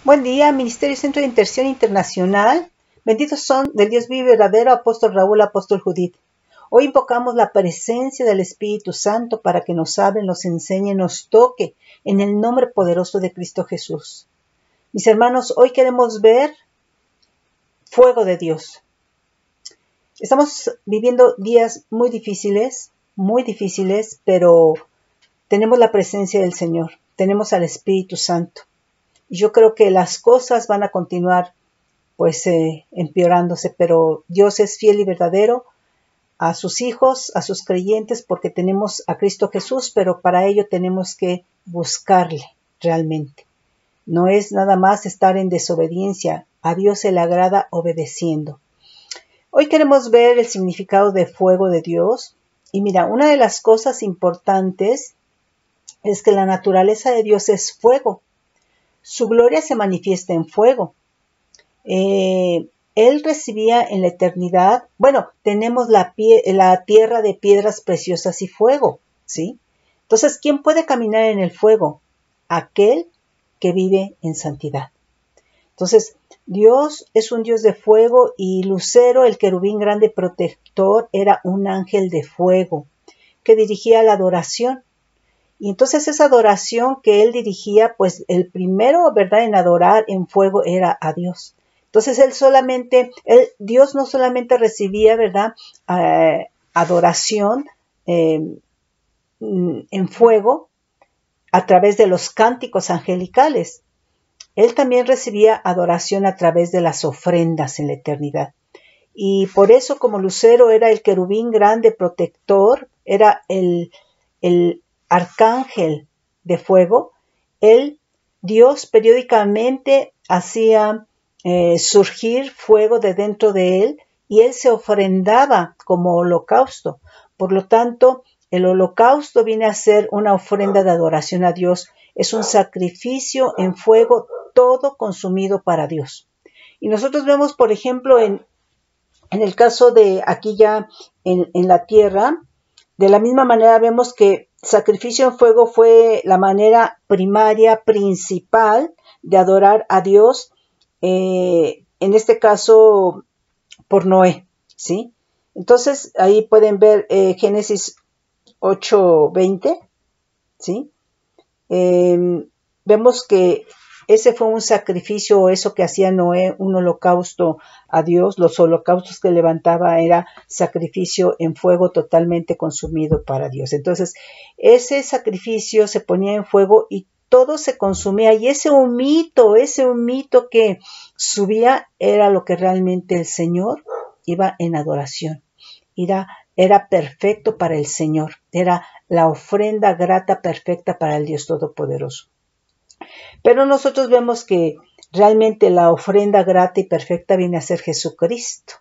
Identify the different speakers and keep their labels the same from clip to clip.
Speaker 1: Buen día, Ministerio Centro de Intercesión Internacional. Benditos son del Dios vivo y verdadero, Apóstol Raúl, Apóstol Judith. Hoy invocamos la presencia del Espíritu Santo para que nos hable, nos enseñe, nos toque en el nombre poderoso de Cristo Jesús. Mis hermanos, hoy queremos ver fuego de Dios. Estamos viviendo días muy difíciles, pero tenemos la presencia del Señor, tenemos al Espíritu Santo. Y yo creo que las cosas van a continuar empeorándose, pero Dios es fiel y verdadero a sus hijos, a sus creyentes, porque tenemos a Cristo Jesús, pero para ello tenemos que buscarle realmente. No es nada más estar en desobediencia, a Dios se le agrada obedeciendo. Hoy queremos ver el significado de fuego de Dios. Y mira, una de las cosas importantes es que la naturaleza de Dios es fuego. Su gloria se manifiesta en fuego. Él recibía en la eternidad, tenemos la tierra de piedras preciosas y fuego, ¿sí? Entonces, ¿quién puede caminar en el fuego? Aquel que vive en santidad. Entonces, Dios es un Dios de fuego y Lucero, el querubín grande protector, era un ángel de fuego que dirigía la adoración. Y entonces esa adoración que él dirigía, pues el primero, ¿verdad?, en adorar en fuego era a Dios. Entonces Dios no solamente recibía, ¿verdad?, adoración en fuego a través de los cánticos angelicales. Él también recibía adoración a través de las ofrendas en la eternidad. Y por eso, como Lucero era el querubín grande protector, era el arcángel de fuego, Dios periódicamente hacía surgir fuego de dentro de él y él se ofrendaba como holocausto. Por lo tanto, el holocausto viene a ser una ofrenda de adoración a Dios. Es un sacrificio en fuego, todo consumido para Dios. Y nosotros vemos, por ejemplo, en el caso de aquí ya en la tierra, de la misma manera vemos que sacrificio en fuego fue la manera primaria, principal de adorar a Dios, en este caso por Noé, ¿sí? Entonces ahí pueden ver Génesis 8:20, ¿sí? Vemos que ese fue un sacrificio, eso que hacía Noé, un holocausto a Dios. Los holocaustos que levantaba era sacrificio en fuego totalmente consumido para Dios. Entonces, ese sacrificio se ponía en fuego y todo se consumía. Y ese humito que subía era lo que realmente el Señor iba en adoración. Era perfecto para el Señor. Era la ofrenda grata perfecta para el Dios Todopoderoso. Pero nosotros vemos que realmente la ofrenda grata y perfecta viene a ser Jesucristo,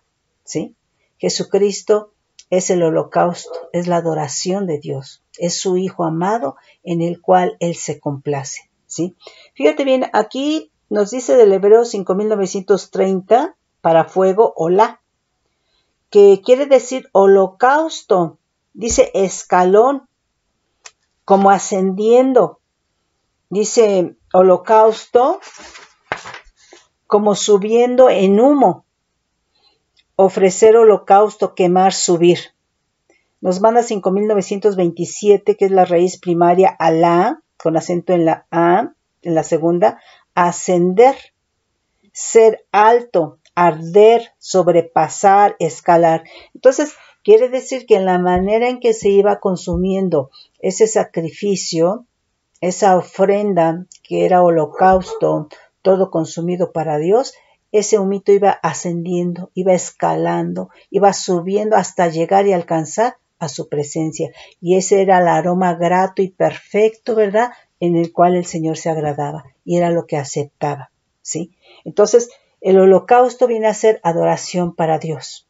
Speaker 1: ¿sí? Jesucristo es el holocausto, es la adoración de Dios, es su Hijo amado en el cual Él se complace, ¿sí? Fíjate bien, aquí nos dice del Hebreo 5930 para fuego, olá, que quiere decir holocausto, dice escalón, como ascendiendo. Dice holocausto como subiendo en humo. Ofrecer holocausto, quemar, subir. Nos manda 5927, que es la raíz primaria alá, con acento en la A, en la segunda, ascender, ser alto, arder, sobrepasar, escalar. Entonces, quiere decir que en la manera en que se iba consumiendo ese sacrificio, esa ofrenda que era holocausto, todo consumido para Dios, ese humito iba ascendiendo, iba escalando, iba subiendo hasta llegar y alcanzar a su presencia. Y ese era el aroma grato y perfecto, ¿verdad?, en el cual el Señor se agradaba y era lo que aceptaba, ¿sí? Entonces, el holocausto viene a ser adoración para Dios.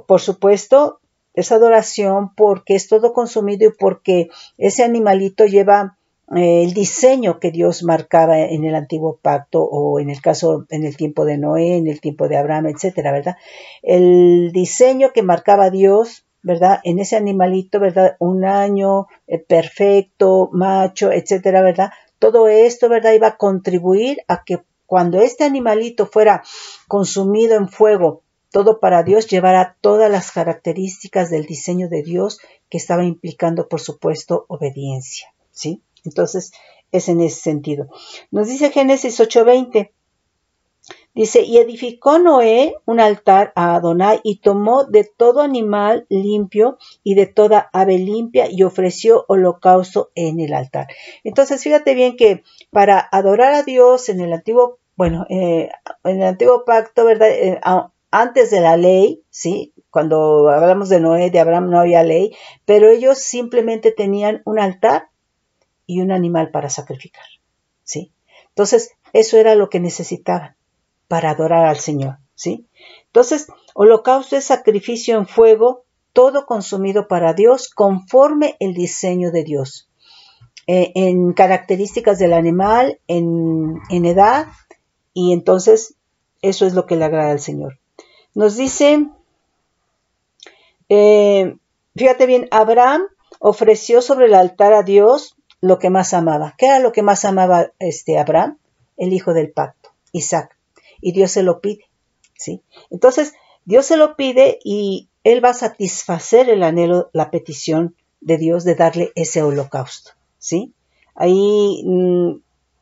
Speaker 1: Por supuesto, es adoración porque es todo consumido y porque ese animalito lleva el diseño que Dios marcaba en el antiguo pacto o en el caso, en el tiempo de Noé, en el tiempo de Abraham, etcétera, ¿verdad? El diseño que marcaba Dios, ¿verdad?, en ese animalito, ¿verdad?, un año perfecto, macho, etcétera, ¿verdad? Todo esto, ¿verdad?, iba a contribuir a que cuando este animalito fuera consumido en fuego, todo para Dios, llevara todas las características del diseño de Dios, que estaba implicando, por supuesto, obediencia, ¿sí? Entonces, es en ese sentido. Nos dice Génesis 8:20. Dice, y edificó Noé un altar a Adonai y tomó de todo animal limpio y de toda ave limpia y ofreció holocausto en el altar. Entonces, fíjate bien que para adorar a Dios en el antiguo, en el antiguo pacto, ¿verdad? Antes de la ley, ¿sí? Cuando hablamos de Noé, de Abraham, no había ley, pero ellos simplemente tenían un altar y un animal para sacrificar, ¿sí? Entonces, eso era lo que necesitaban para adorar al Señor, ¿sí? Entonces, holocausto es sacrificio en fuego, todo consumido para Dios, conforme el diseño de Dios, en características del animal, en edad, y entonces eso es lo que le agrada al Señor. Nos dice, fíjate bien, Abraham ofreció sobre el altar a Dios lo que más amaba. ¿Qué era lo que más amaba Abraham? El hijo del pacto, Isaac. Y Dios se lo pide, ¿sí? Entonces, Dios se lo pide y Él va a satisfacer el anhelo, la petición de Dios de darle ese holocausto, ¿sí? Ahí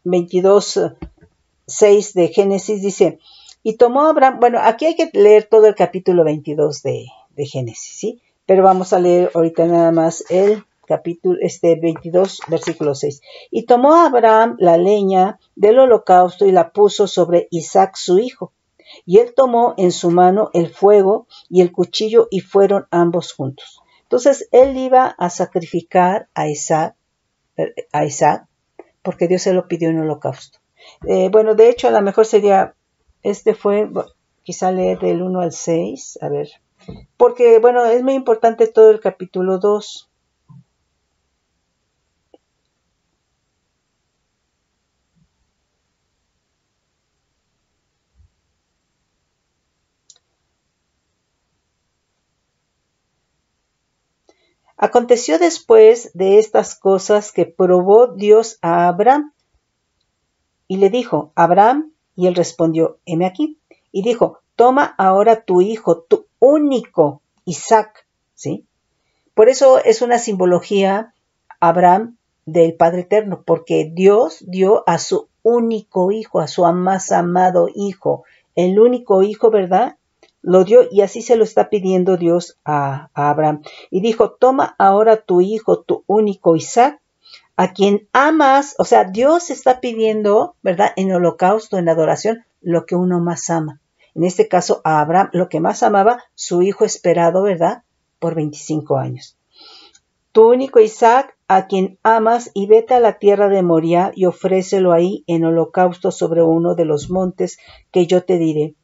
Speaker 1: 22:6 de Génesis dice, y tomó Abraham, bueno, aquí hay que leer todo el capítulo 22 de Génesis, ¿sí? Pero vamos a leer ahorita nada más el capítulo 22, versículo 6. Y tomó Abraham la leña del holocausto y la puso sobre Isaac su hijo. Y él tomó en su mano el fuego y el cuchillo y fueron ambos juntos. Entonces él iba a sacrificar a Isaac porque Dios se lo pidió en holocausto. De hecho, a lo mejor sería, quizá leer del 1 al 6, a ver. Porque, es muy importante todo el capítulo 2. Aconteció después de estas cosas que probó Dios a Abraham y le dijo, Abraham, y él respondió, heme aquí. Y dijo, toma ahora tu hijo, tu único Isaac, ¿sí? Por eso es una simbología, Abraham, del Padre Eterno, porque Dios dio a su único hijo, a su más amado hijo, el único hijo, ¿verdad? Lo dio y así se lo está pidiendo Dios a Abraham. Y dijo, toma ahora tu hijo, tu único Isaac, a quien amas, o sea, Dios está pidiendo, ¿verdad? En holocausto, en adoración, lo que uno más ama. En este caso, a Abraham, lo que más amaba, su hijo esperado, ¿verdad? Por 25 años. Tu único Isaac, a quien amas, y vete a la tierra de Moriah y ofrécelo ahí en holocausto sobre uno de los montes que yo te diré.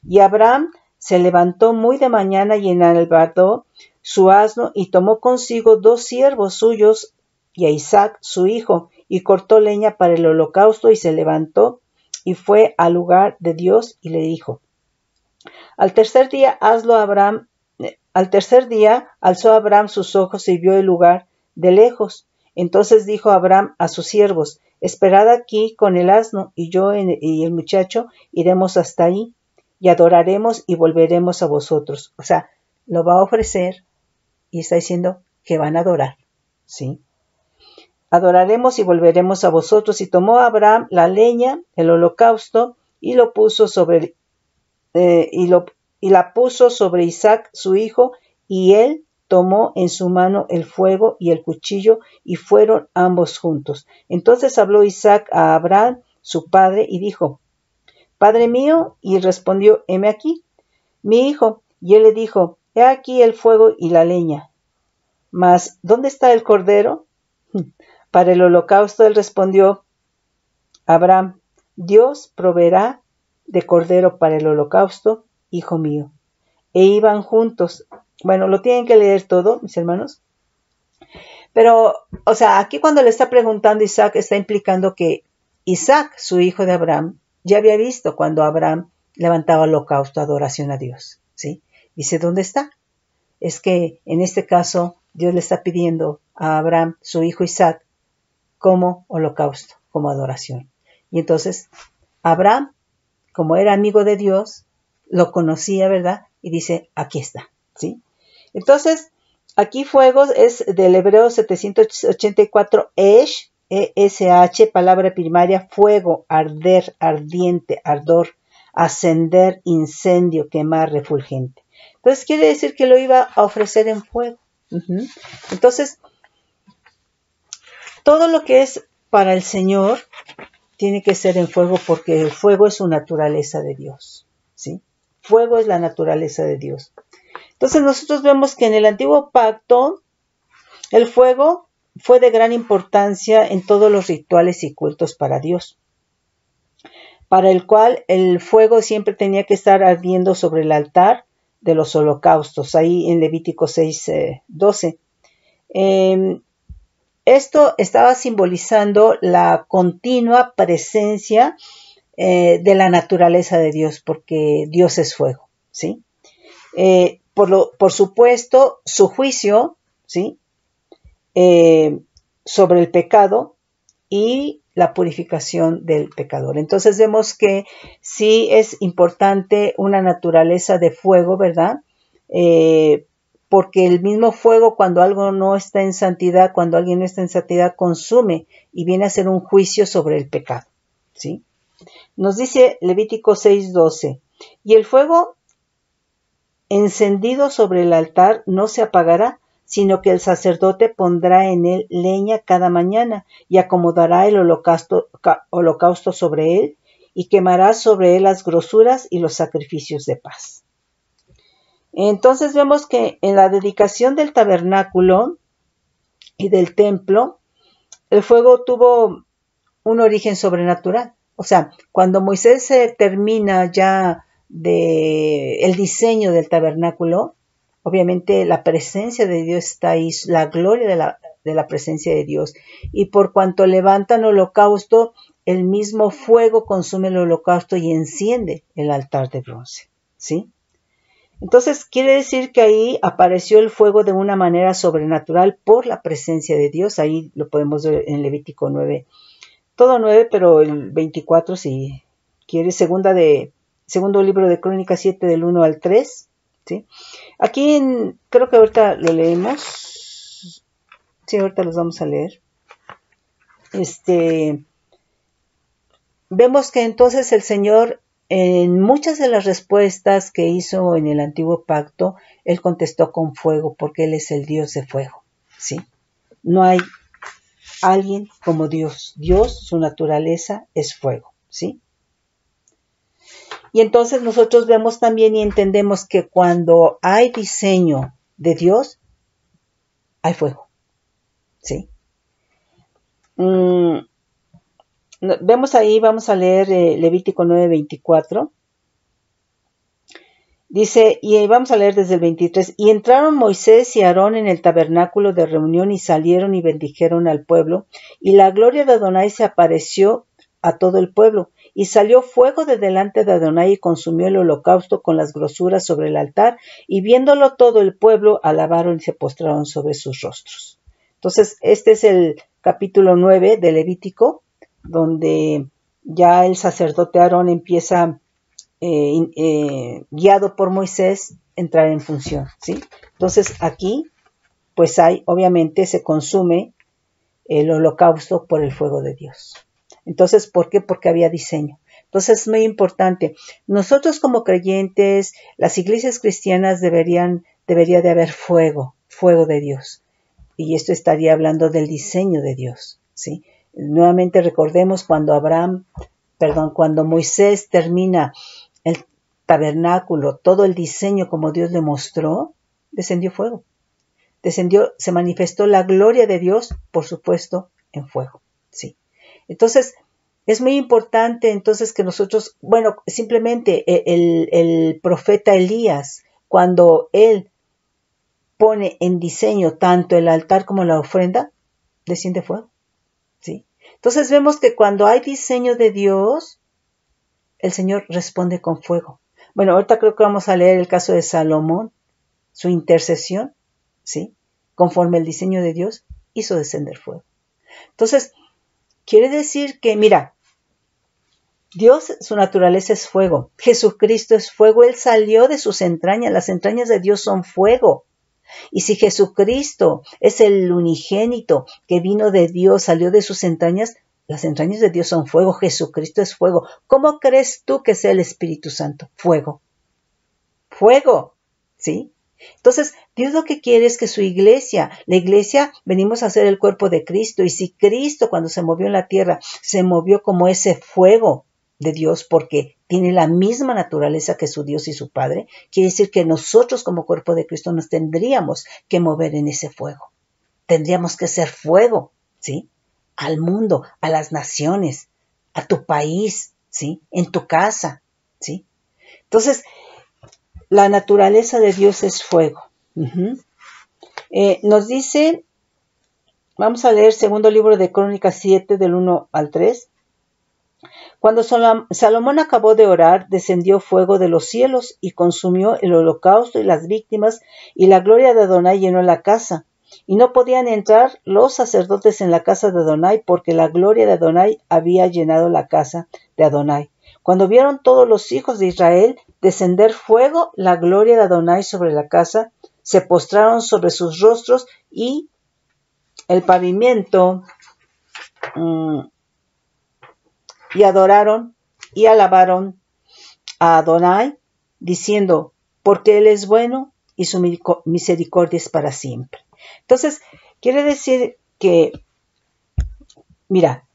Speaker 1: Y Abraham se levantó muy de mañana y enalbardó su asno y tomó consigo 2 siervos suyos y a Isaac su hijo, y cortó leña para el holocausto y se levantó y fue al lugar de Dios y le dijo, al tercer día alzó Abraham sus ojos y vio el lugar de lejos. Entonces dijo Abraham a sus siervos, esperad aquí con el asno, y yo y el muchacho iremos hasta ahí, y adoraremos y volveremos a vosotros. O sea, lo va a ofrecer y está diciendo que van a adorar, ¿sí? Adoraremos y volveremos a vosotros. Y tomó Abraham la leña, el holocausto, y lo puso sobre y la puso sobre Isaac su hijo, y él tomó en su mano el fuego y el cuchillo, y fueron ambos juntos. Entonces habló Isaac a Abraham, su padre, y dijo, Padre mío, y respondió, heme aquí, mi hijo. Y él le dijo, he aquí el fuego y la leña, mas ¿dónde está el cordero? Para el holocausto. Él respondió, Abraham, Dios proveerá de cordero para el holocausto, hijo mío. E iban juntos. Bueno, lo tienen que leer todo, mis hermanos. Pero, aquí cuando le está preguntando Isaac, está implicando que Isaac, su hijo de Abraham, ya había visto cuando Abraham levantaba el holocausto, adoración a Dios, ¿sí? Dice, ¿dónde está? Es que en este caso Dios le está pidiendo a Abraham, su hijo Isaac, como holocausto, como adoración. Y entonces Abraham, como era amigo de Dios, lo conocía, ¿verdad? Y dice, aquí está, ¿sí? Entonces, aquí fuego es del hebreo 784, Esh, E-S-H, palabra primaria, fuego, arder, ardiente, ardor, ascender, incendio, quemar, refulgente. Entonces quiere decir que lo iba a ofrecer en fuego. Entonces, todo lo que es para el Señor tiene que ser en fuego porque el fuego es su naturaleza de Dios, ¿sí? Fuego es la naturaleza de Dios. Entonces nosotros vemos que en el antiguo pacto el fuego fue de gran importancia en todos los rituales y cultos para Dios, para el cual el fuego siempre tenía que estar ardiendo sobre el altar de los holocaustos, ahí en Levítico 6:12. Esto estaba simbolizando la continua presencia de la naturaleza de Dios, porque Dios es fuego, ¿sí? Por supuesto, su juicio, ¿sí? Sobre el pecado y la purificación del pecador. Entonces vemos que sí es importante una naturaleza de fuego, ¿verdad? Porque el mismo fuego, cuando algo no está en santidad, cuando alguien no está en santidad, consume y viene a ser un juicio sobre el pecado, ¿sí? Nos dice Levítico 6:12, y el fuego encendido sobre el altar no se apagará, sino que el sacerdote pondrá en él leña cada mañana y acomodará el holocausto sobre él y quemará sobre él las grosuras y los sacrificios de paz. Entonces vemos que en la dedicación del tabernáculo y del templo, el fuego tuvo un origen sobrenatural. O sea, cuando Moisés termina ya el diseño del tabernáculo, obviamente la presencia de Dios está ahí, la gloria de la presencia de Dios. Y por cuanto levantan holocausto, el mismo fuego consume el holocausto y enciende el altar de bronce, ¿sí? Entonces quiere decir que ahí apareció el fuego de una manera sobrenatural por la presencia de Dios. Ahí lo podemos ver en Levítico 9. Todo 9, pero el 24 si quieres, segundo libro de Crónicas 7 del 1 al 3, ¿sí? Aquí creo que ahorita lo leemos. Sí, ahorita los vamos a leer. Vemos que entonces el Señor, en muchas de las respuestas que hizo en el antiguo pacto, Él contestó con fuego, porque Él es el Dios de fuego, ¿sí? No hay alguien como Dios. Dios, su naturaleza es fuego, ¿sí? Y entonces nosotros vemos también y entendemos que cuando hay diseño de Dios, hay fuego, ¿sí? Vemos ahí, vamos a leer Levítico 9:24. Dice, y vamos a leer desde el 23, y entraron Moisés y Aarón en el tabernáculo de reunión y salieron y bendijeron al pueblo, y la gloria de Adonai se apareció a todo el pueblo, y salió fuego de delante de Adonai y consumió el holocausto con las grosuras sobre el altar, y viéndolo todo el pueblo alabaron y se postraron sobre sus rostros. Entonces, este es el capítulo 9 de Levítico, donde ya el sacerdote Aarón empieza guiado por Moisés, entrar en función, ¿sí? Entonces aquí, pues obviamente se consume el holocausto por el fuego de Dios. Entonces, ¿por qué? Porque había diseño. Entonces es muy importante. Nosotros como creyentes, las iglesias cristianas debería de haber fuego de Dios. Y esto estaría hablando del diseño de Dios, ¿sí? Nuevamente recordemos cuando Moisés termina el tabernáculo, todo el diseño como Dios le mostró, descendió fuego. Se manifestó la gloria de Dios, por supuesto, en fuego, ¿sí? Entonces, es muy importante entonces que nosotros, simplemente el profeta Elías, cuando él pone en diseño tanto el altar como la ofrenda, desciende fuego, ¿sí? Entonces vemos que cuando hay diseño de Dios, el Señor responde con fuego. Bueno, ahorita creo que vamos a leer el caso de Salomón, su intercesión, ¿sí? Conforme el diseño de Dios, hizo descender fuego. Entonces, Quiere decir que, mira, Dios, su naturaleza es fuego. Jesucristo es fuego. Él salió de sus entrañas. Las entrañas de Dios son fuego. Y si Jesucristo es el unigénito que vino de Dios, salió de sus entrañas, las entrañas de Dios son fuego. Jesucristo es fuego. ¿Cómo crees tú que sea el Espíritu Santo? Fuego. Fuego. ¿Sí? Entonces, Dios lo que quiere es que su iglesia, la iglesia, venimos a ser el cuerpo de Cristo. Y si Cristo, cuando se movió en la tierra, se movió como ese fuego de Dios porque tiene la misma naturaleza que su Dios y su Padre, quiere decir que nosotros como cuerpo de Cristo nos tendríamos que mover en ese fuego. Tendríamos que ser fuego, ¿sí? Al mundo, a las naciones, a tu país, ¿sí? En tu casa, ¿sí? Entonces, la naturaleza de Dios es fuego. Nos dice, vamos a leer segundo libro de Crónicas 7 del 1 al 3. Cuando Salomón acabó de orar, descendió fuego de los cielos y consumió el holocausto y las víctimas, y la gloria de Adonai llenó la casa. Y no podían entrar los sacerdotes en la casa de Adonai, porque la gloria de Adonai había llenado la casa de Adonai. Cuando vieron todos los hijos de Israel descender fuego, la gloria de Adonai sobre la casa, se postraron sobre sus rostros y el pavimento y adoraron y alabaron a Adonai, diciendo, porque Él es bueno y su misericordia es para siempre. Entonces, quiere decir que, mira,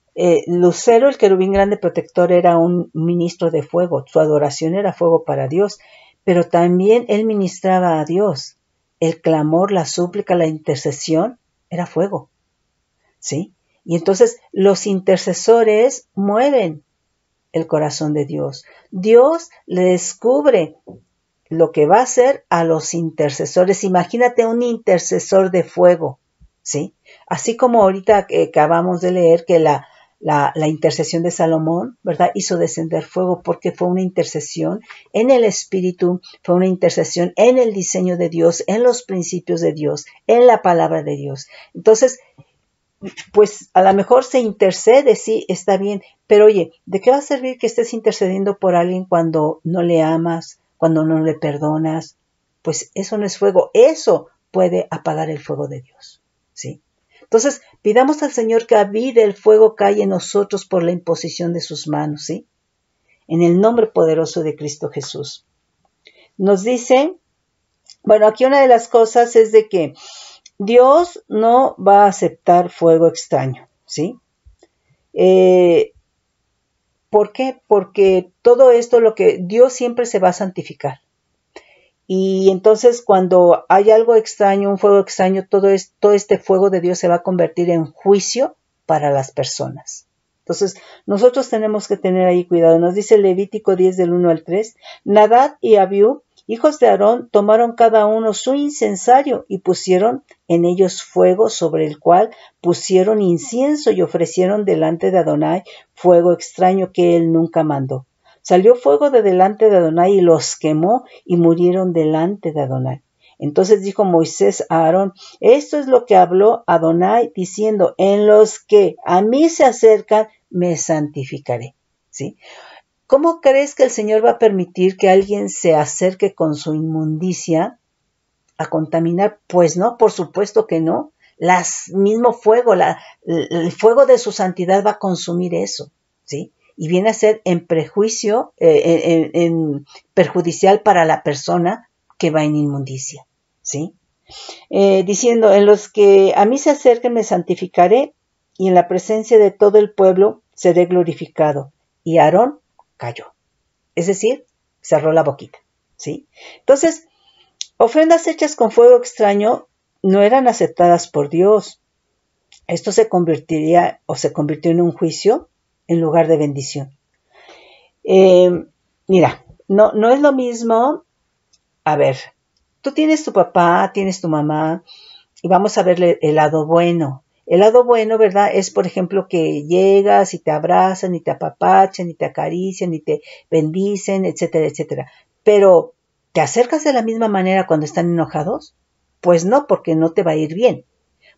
Speaker 1: Lucero, el querubín grande protector, era un ministro de fuego. Su adoración era fuego para Dios, pero también él ministraba a Dios. El clamor, la súplica, la intercesión era fuego, ¿sí? Y entonces los intercesores mueven el corazón de Dios. Dios le descubre lo que va a hacer a los intercesores. Imagínate un intercesor de fuego, ¿sí? Así como ahorita acabamos de leer que la intercesión de Salomón, ¿verdad? Hizo descender fuego porque fue una intercesión en el Espíritu, fue una intercesión en el diseño de Dios, en los principios de Dios, en la palabra de Dios. Entonces, pues a lo mejor se intercede, sí, está bien, pero oye, ¿de qué va a servir que estés intercediendo por alguien cuando no le amas, cuando no le perdonas? Pues eso no es fuego, eso puede apagar el fuego de Dios, ¿sí? Entonces, pidamos al Señor que avive el fuego que hay en nosotros por la imposición de sus manos, ¿sí? En el nombre poderoso de Cristo Jesús. Nos dice, bueno, aquí una de las cosas es de que Dios no va a aceptar fuego extraño, ¿sí? ¿Por qué? Porque todo esto, lo que Dios siempre se va a santificar. Y entonces cuando hay algo extraño, un fuego extraño, todo este fuego de Dios se va a convertir en juicio para las personas. Entonces, nosotros tenemos que tener ahí cuidado. Nos dice Levítico 10 del 1 al 3, Nadab y Abiú, hijos de Aarón, tomaron cada uno su incensario y pusieron en ellos fuego, sobre el cual pusieron incienso y ofrecieron delante de Adonai fuego extraño que él nunca mandó. Salió fuego de delante de Adonai y los quemó y murieron delante de Adonai. Entonces dijo Moisés a Aarón, esto es lo que habló Adonai diciendo, en los que a mí se acercan, me santificaré. ¿Sí? ¿Cómo crees que el Señor va a permitir que alguien se acerque con su inmundicia a contaminar? Pues no, por supuesto que no. Mismo fuego, el fuego de su santidad va a consumir eso, ¿sí? Y viene a ser en prejuicio, en perjudicial para la persona que va en inmundicia, ¿sí? Diciendo, en los que a mí se acerquen me santificaré, y en la presencia de todo el pueblo seré glorificado. Y Aarón cayó. Es decir, cerró la boquita, ¿sí? Entonces, ofrendas hechas con fuego extraño no eran aceptadas por Dios. Esto se convirtió en un juicio en lugar de bendición. Mira, no es lo mismo. A ver, tú tienes tu papá, tienes tu mamá, y vamos a verle el lado bueno. El lado bueno, ¿verdad? Es, por ejemplo, que llegas y te abrazan, y te apapachan, y te acarician, y te bendicen, etcétera, etcétera. Pero, ¿te acercas de la misma manera cuando están enojados? Pues no, porque no te va a ir bien.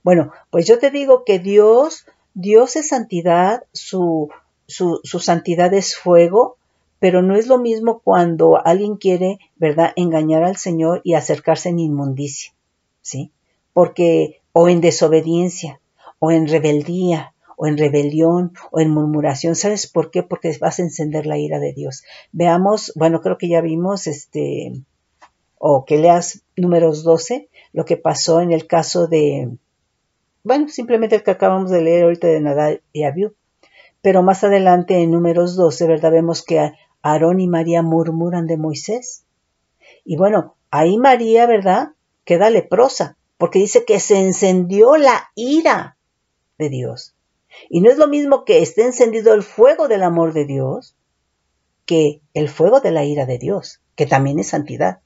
Speaker 1: Bueno, pues yo te digo que Dios Dios es santidad, su santidad es fuego, pero no es lo mismo cuando alguien quiere, ¿verdad?, engañar al Señor y acercarse en inmundicia, ¿sí? Porque, o en desobediencia, o en rebeldía, o en rebelión, o en murmuración. ¿Sabes por qué? Porque vas a encender la ira de Dios. Veamos, bueno, creo que ya vimos, o que leas Números 12, lo que pasó en el caso de, bueno, simplemente el que acabamos de leer ahorita de Nadab y Abiú. Pero más adelante en Números 12, ¿verdad? Vemos que Aarón y María murmuran de Moisés. Y bueno, ahí María, ¿verdad?, queda leprosa, porque dice que se encendió la ira de Dios. Y no es lo mismo que esté encendido el fuego del amor de Dios que el fuego de la ira de Dios, que también es santidad.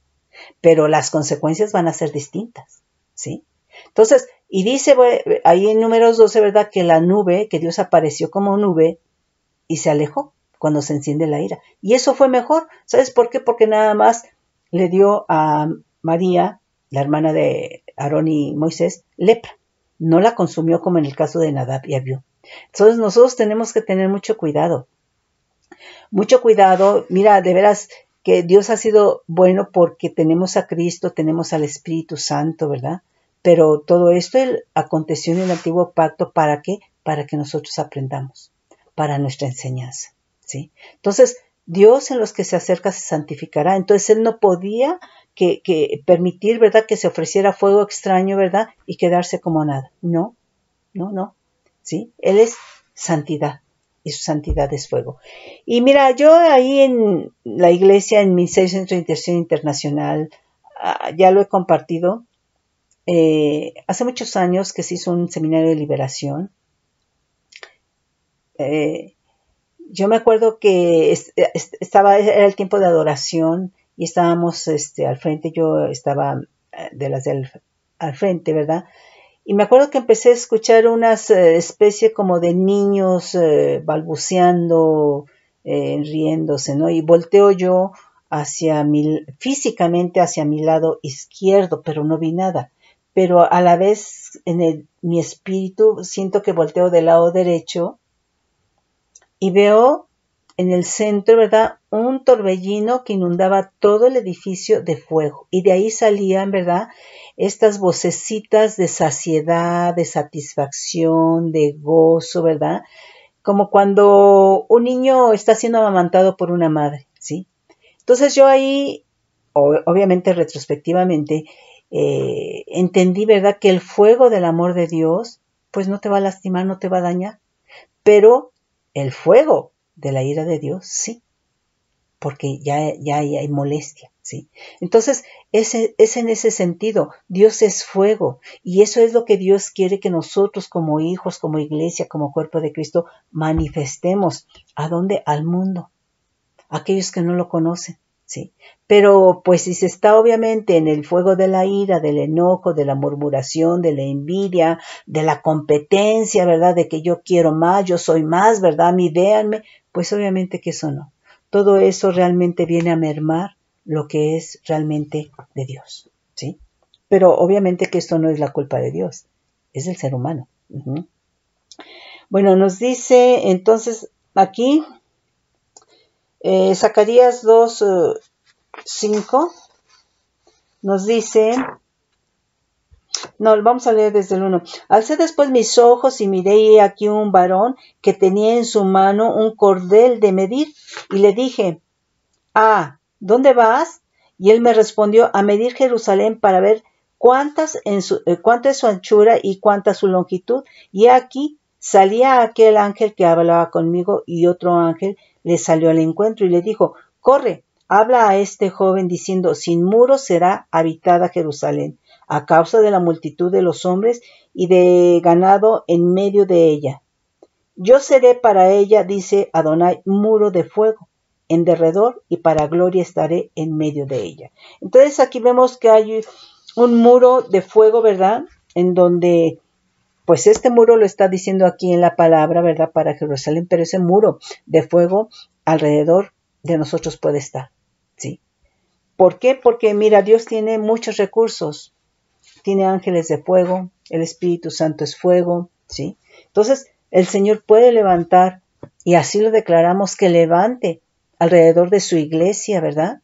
Speaker 1: Pero las consecuencias van a ser distintas, ¿sí? Entonces, y dice ahí en Números 12, ¿verdad?, que la nube, que Dios apareció como nube y se alejó cuando se enciende la ira. Y eso fue mejor. ¿Sabes por qué? Porque nada más le dio a María, la hermana de Aarón y Moisés, lepra. No la consumió como en el caso de Nadab y Abiú. Entonces nosotros tenemos que tener mucho cuidado. Mucho cuidado. Mira, de veras que Dios ha sido bueno porque tenemos a Cristo, tenemos al Espíritu Santo, ¿verdad? Pero todo esto aconteció en el antiguo pacto, ¿para qué? Para que nosotros aprendamos, para nuestra enseñanza, ¿sí? Entonces, Dios en los que se acerca se santificará. Entonces, Él no podía que permitir, ¿verdad?, que se ofreciera fuego extraño, ¿verdad?, y quedarse como nada. No, ¿sí? Él es santidad y su santidad es fuego. Y mira, yo ahí en la iglesia, en mi Centro de Intercesión Internacional, ya lo he compartido, hace muchos años que se hizo un seminario de liberación. Yo me acuerdo que era el tiempo de adoración y estábamos al frente, yo estaba de las al frente, ¿verdad? Y me acuerdo que empecé a escuchar unas especie como de niños balbuceando, riéndose, ¿no? Y volteo yo físicamente hacia mi lado izquierdo, pero no vi nada. Pero a la vez mi espíritu siento que volteo del lado derecho y veo en el centro, ¿verdad?, un torbellino que inundaba todo el edificio de fuego. Y de ahí salían, ¿verdad?, estas vocecitas de saciedad, de satisfacción, de gozo, ¿verdad? Como cuando un niño está siendo amamantado por una madre, ¿sí? Entonces yo ahí, obviamente retrospectivamente, entendí, ¿verdad?, que el fuego del amor de Dios, pues no te va a lastimar, no te va a dañar. Pero el fuego de la ira de Dios, sí, porque ya hay molestia, ¿sí? Entonces, es en ese sentido, Dios es fuego, y eso es lo que Dios quiere que nosotros como hijos, como iglesia, como cuerpo de Cristo, manifestemos. ¿A dónde? Al mundo, aquellos que no lo conocen, ¿sí? Pero pues si se está obviamente en el fuego de la ira, del enojo, de la murmuración, de la envidia, de la competencia, ¿verdad?, de que yo quiero más, yo soy más, ¿verdad?, véanme, pues obviamente que eso no. Todo eso realmente viene a mermar lo que es realmente de Dios, ¿sí? Pero obviamente que esto no es la culpa de Dios, es del ser humano. Bueno, nos dice entonces aquí Zacarías 2:5 nos dice, no, vamos a leer desde el 1. Alcé después mis ojos y miré y aquí un varón que tenía en su mano un cordel de medir y le dije, ¿dónde vas? Y él me respondió, a medir Jerusalén para ver cuánta es su anchura y cuánta su longitud. Y aquí salía aquel ángel que hablaba conmigo y otro ángel le salió al encuentro y le dijo, corre, habla a este joven diciendo, sin muros será habitada Jerusalén, a causa de la multitud de los hombres y de ganado en medio de ella. Yo seré para ella, dice Adonai, muro de fuego en derredor y para gloria estaré en medio de ella. Entonces aquí vemos que hay un muro de fuego, ¿verdad? En donde, pues este muro lo está diciendo aquí en la palabra, ¿verdad?, para Jerusalén, pero ese muro de fuego alrededor de nosotros puede estar, ¿sí? ¿Por qué? Porque mira, Dios tiene muchos recursos, tiene ángeles de fuego, el Espíritu Santo es fuego, ¿sí? Entonces, El Señor puede levantar, y así lo declaramos, que levante alrededor de su iglesia, ¿verdad?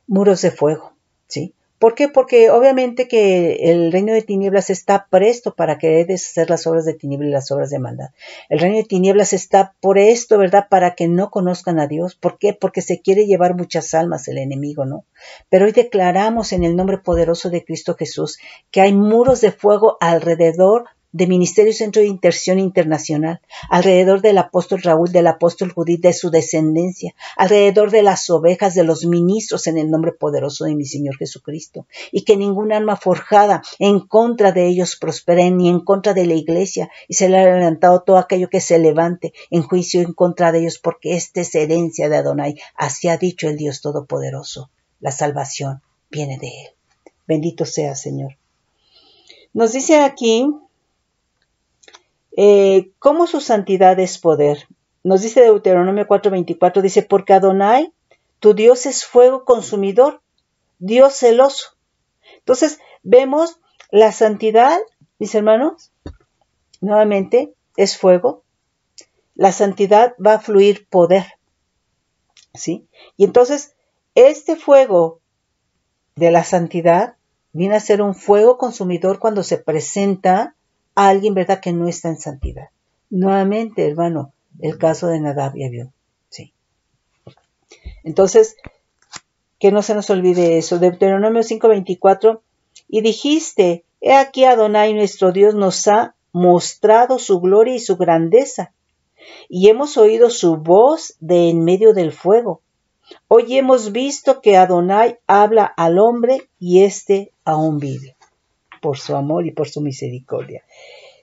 Speaker 1: Muros de fuego, ¿sí? ¿Por qué? Porque obviamente que el reino de tinieblas está presto para querer deshacer las obras de tinieblas y las obras de maldad. El reino de tinieblas está presto, ¿verdad? Para que no conozcan a Dios. ¿Por qué? Porque se quiere llevar muchas almas el enemigo, ¿no? Pero hoy declaramos en el nombre poderoso de Cristo Jesús que hay muros de fuego alrededor de Ministerio Centro de Intercesión Internacional, alrededor del apóstol Raúl, del apóstol Judith, de su descendencia, alrededor de las ovejas, de los ministros en el nombre poderoso de mi Señor Jesucristo, y que ningún arma forjada en contra de ellos prospere, ni en contra de la iglesia, y se le ha levantado todo aquello que se levante en juicio en contra de ellos, porque esta es herencia de Adonai, así ha dicho el Dios Todopoderoso. La salvación viene de Él. Bendito sea, Señor. Nos dice aquí, ¿cómo su santidad es poder? Nos dice Deuteronomio 4:24, dice, porque Adonai, tu Dios es fuego consumidor, Dios celoso. Entonces, vemos la santidad, mis hermanos, nuevamente, es fuego. La santidad va a fluir poder, ¿sí? Y entonces, este fuego de la santidad viene a ser un fuego consumidor cuando se presenta a alguien, ¿verdad?, que no está en santidad. Nuevamente, hermano, el caso de Nadab y Abiú, sí. Entonces, que no se nos olvide eso. Deuteronomio 5:24, y dijiste, he aquí Adonai nuestro Dios nos ha mostrado su gloria y su grandeza, y hemos oído su voz de en medio del fuego. Hoy hemos visto que Adonai habla al hombre y éste aún vive, por su amor y por su misericordia.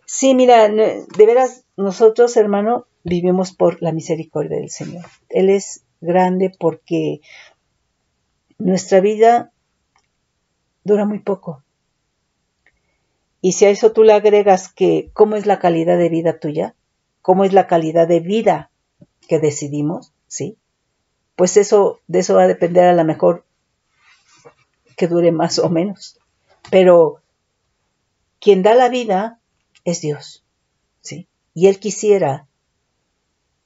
Speaker 1: Sí, mira, de veras, nosotros, hermano, vivimos por la misericordia del Señor. Él es grande porque nuestra vida dura muy poco. Y si a eso tú le agregas que cómo es la calidad de vida tuya, cómo es la calidad de vida que decidimos, ¿sí? Pues de eso va a depender a lo mejor que dure más o menos. Pero quien da la vida es Dios, ¿sí? Y Él quisiera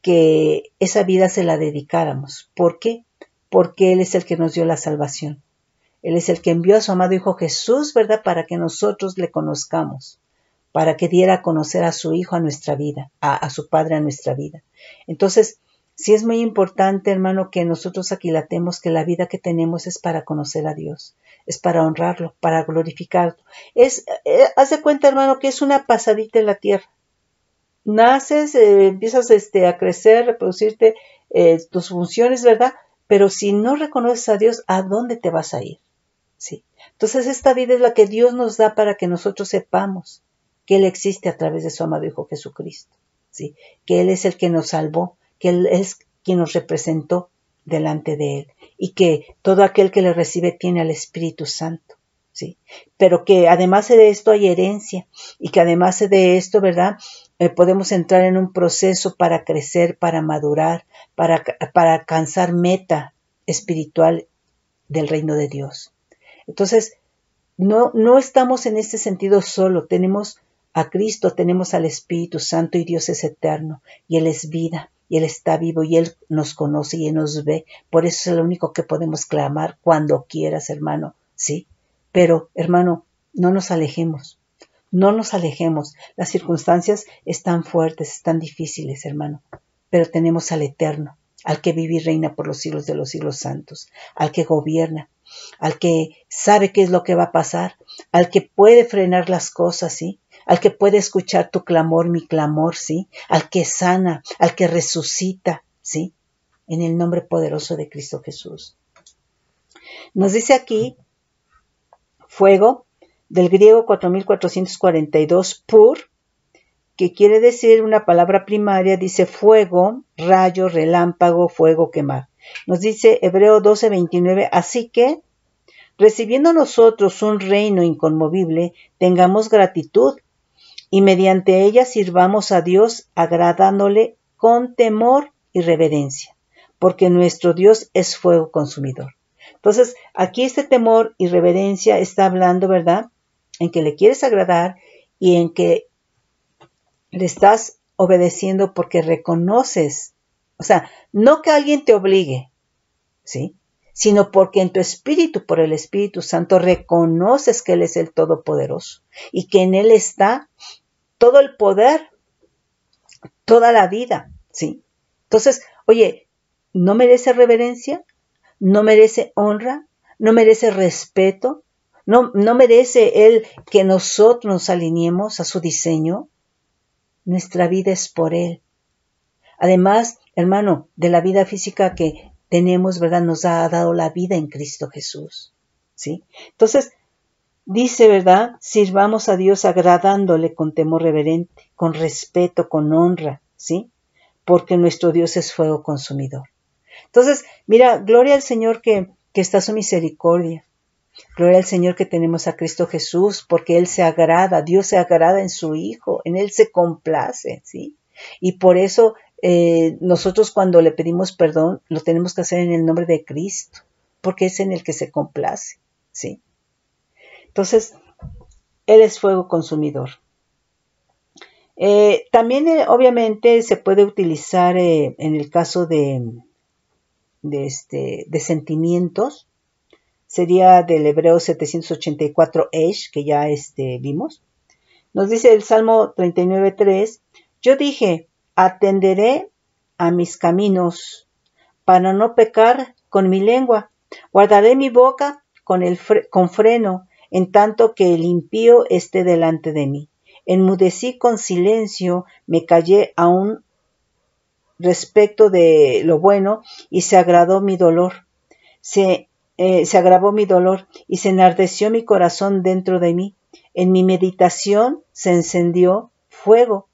Speaker 1: que esa vida se la dedicáramos. ¿Por qué? Porque Él es el que nos dio la salvación. Él es el que envió a su amado Hijo Jesús, ¿verdad? Para que nosotros le conozcamos, para que diera a conocer a su Hijo a nuestra vida, a su Padre a nuestra vida. Entonces, sí es muy importante, hermano, que nosotros aquilatemos que la vida que tenemos es para conocer a Dios, es para honrarlo, para glorificarlo. Haz de cuenta, hermano, que es una pasadita en la tierra. Naces, empiezas a crecer, reproducirte, tus funciones, ¿verdad? Pero si no reconoces a Dios, ¿a dónde te vas a ir? Sí. Entonces esta vida es la que Dios nos da para que nosotros sepamos que Él existe a través de su amado Hijo Jesucristo, ¿sí? Que Él es el que nos salvó, que Él es quien nos representó delante de Él y que todo aquel que le recibe tiene al Espíritu Santo, ¿sí? Pero que además de esto hay herencia y que además de esto, ¿verdad? Podemos entrar en un proceso para crecer, para madurar, para alcanzar meta espiritual del reino de Dios. Entonces, no estamos en este sentido solo, tenemos a Cristo, tenemos al Espíritu Santo y Dios es eterno y Él es vida y Él está vivo y Él nos conoce y Él nos ve. Por eso es lo único que podemos clamar cuando quieras, hermano, ¿sí? Pero, hermano, no nos alejemos. No nos alejemos. Las circunstancias están fuertes, están difíciles, hermano, pero tenemos al Eterno, al que vive y reina por los siglos de los siglos santos, al que gobierna, al que sabe qué es lo que va a pasar, al que puede frenar las cosas, ¿sí? Al que puede escuchar tu clamor, mi clamor, ¿sí? Al que sana, al que resucita, ¿sí? En el nombre poderoso de Cristo Jesús. Nos dice aquí, fuego, del griego 4442, pur, que quiere decir una palabra primaria, dice fuego, rayo, relámpago, fuego, quemar. Nos dice Hebreo 12:29, así que, recibiendo nosotros un reino inconmovible, tengamos gratitud y mediante ella sirvamos a Dios agradándole con temor y reverencia, porque nuestro Dios es fuego consumidor. Entonces, aquí este temor y reverencia está hablando, ¿verdad?, en que le quieres agradar y en que le estás obedeciendo porque reconoces, o sea, no que alguien te obligue, ¿sí? Sino porque en tu espíritu, por el Espíritu Santo, reconoces que Él es el Todopoderoso y que en Él está todo el poder, toda la vida, ¿sí? Entonces, oye, ¿no merece reverencia? ¿No merece honra? ¿No merece respeto? ¿No merece Él que nosotros nos alineemos a su diseño? Nuestra vida es por Él. Además, hermano, de la vida física que tenemos, ¿verdad? Nos ha dado la vida en Cristo Jesús, ¿sí? Entonces, dice, ¿verdad? Sirvamos a Dios agradándole con temor reverente, con respeto, con honra, ¿sí? Porque nuestro Dios es fuego consumidor. Entonces, mira, gloria al Señor que está su misericordia. Gloria al Señor que tenemos a Cristo Jesús, porque Él se agrada, Dios se agrada en su Hijo, en Él se complace, ¿sí? Y por eso nosotros cuando le pedimos perdón, lo tenemos que hacer en el nombre de Cristo, porque es en el que se complace, ¿sí? Entonces, Él es fuego consumidor. También, obviamente, se puede utilizar en el caso de sentimientos. Sería del Hebreo 784 Esh, que ya vimos. Nos dice el Salmo 39:3, yo dije, atenderé a mis caminos para no pecar con mi lengua. Guardaré mi boca con freno, en tanto que el impío esté delante de mí. Enmudecí con silencio, me callé aún respecto de lo bueno, y se agravó mi dolor y se enardeció mi corazón dentro de mí. En mi meditación se encendió fuego,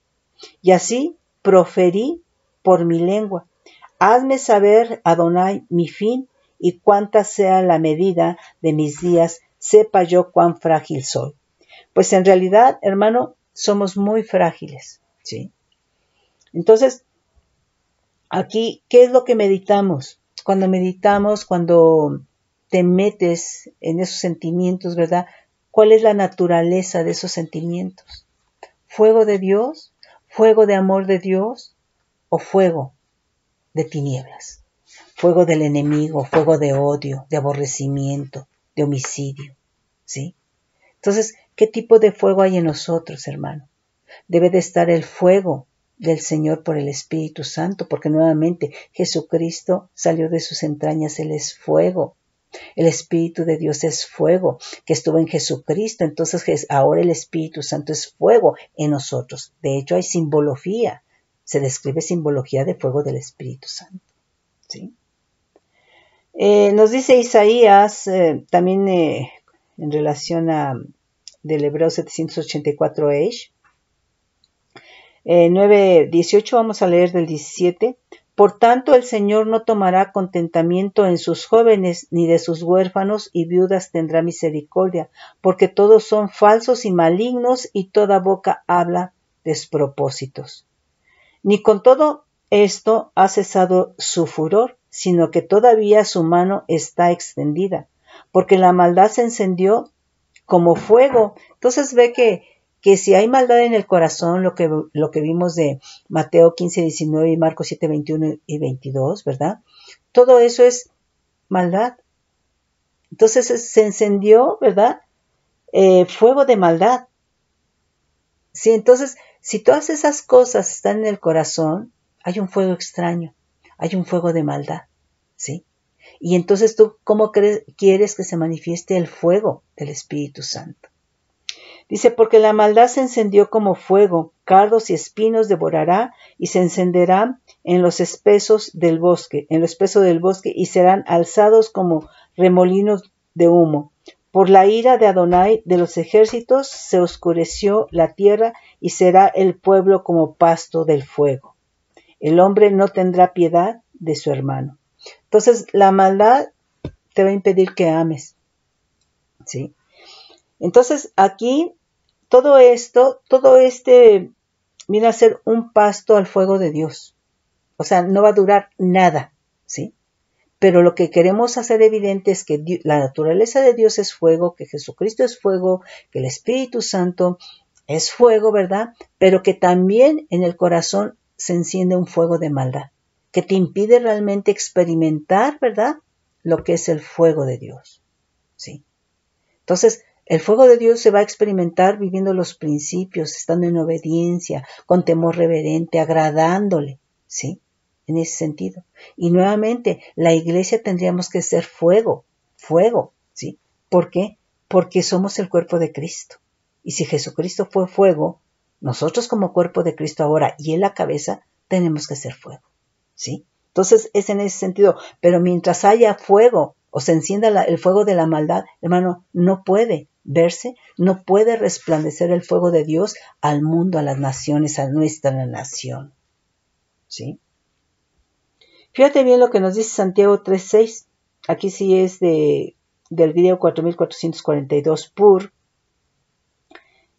Speaker 1: y así proferí por mi lengua. Hazme saber, Adonai, mi fin, y cuánta sea la medida de mis días, sepa yo cuán frágil soy. Pues en realidad, hermano, somos muy frágiles, ¿sí? Entonces, aquí, ¿qué es lo que meditamos? Cuando te metes en esos sentimientos, ¿verdad? ¿Cuál es la naturaleza de esos sentimientos? ¿Fuego de Dios? ¿Fuego de amor de Dios? ¿O fuego de tinieblas? Fuego del enemigo, fuego de odio, de aborrecimiento, de homicidio, ¿sí? Entonces, ¿qué tipo de fuego hay en nosotros, hermano? Debe de estar el fuego del Señor por el Espíritu Santo, porque nuevamente Jesucristo salió de sus entrañas, Él es fuego. El Espíritu de Dios es fuego, que estuvo en Jesucristo, entonces ahora el Espíritu Santo es fuego en nosotros. De hecho, hay simbología, se describe simbología de fuego del Espíritu Santo, ¿sí? Nos dice Isaías, también en relación a del Hebreo 784 Eish, 9:18, vamos a leer del 17. Por tanto, el Señor no tomará contentamiento en sus jóvenes, ni de sus huérfanos y viudas tendrá misericordia, porque todos son falsos y malignos, y toda boca habla despropósitos. Ni con todo esto ha cesado su furor, sino que todavía su mano está extendida, porque la maldad se encendió como fuego. Entonces ve que si hay maldad en el corazón, lo que vimos de Mateo 15:19 y Marcos 7:21 y 22, ¿verdad? Todo eso es maldad. Entonces se encendió, ¿verdad? Fuego de maldad. Sí, entonces, si todas esas cosas están en el corazón, hay un fuego extraño, hay un fuego de maldad, ¿sí? Y entonces tú, ¿cómo quieres que se manifieste el fuego del Espíritu Santo? Dice, porque la maldad se encendió como fuego, cardos y espinos devorará, y se encenderá en los espesos del bosque, en lo espeso del bosque, y serán alzados como remolinos de humo. Por la ira de Adonai de los ejércitos se oscureció la tierra, y será el pueblo como pasto del fuego. El hombre no tendrá piedad de su hermano. Entonces, la maldad te va a impedir que ames, ¿sí? Entonces, aquí todo viene a ser un pasto al fuego de Dios. O sea, no va a durar nada, ¿sí? Pero lo que queremos hacer evidente es que la naturaleza de Dios es fuego, que Jesucristo es fuego, que el Espíritu Santo es fuego, ¿verdad? Pero que también en el corazón se enciende un fuego de maldad, que te impide realmente experimentar, ¿verdad? Lo que es el fuego de Dios, ¿sí? Entonces, el fuego de Dios se va a experimentar viviendo los principios, estando en obediencia, con temor reverente, agradándole, ¿sí? En ese sentido. Y nuevamente, la iglesia tendríamos que ser fuego, ¿sí? ¿Por qué? Porque somos el cuerpo de Cristo. Y si Jesucristo fue fuego, nosotros como cuerpo de Cristo ahora y en la cabeza tenemos que ser fuego, ¿sí? Entonces es en ese sentido, pero mientras haya fuego o se encienda el fuego de la maldad, hermano, no puede verse, no puede resplandecer el fuego de Dios al mundo, a las naciones, a nuestra nación, ¿sí? Fíjate bien lo que nos dice Santiago 3:6, aquí sí es del griego 4442 pur,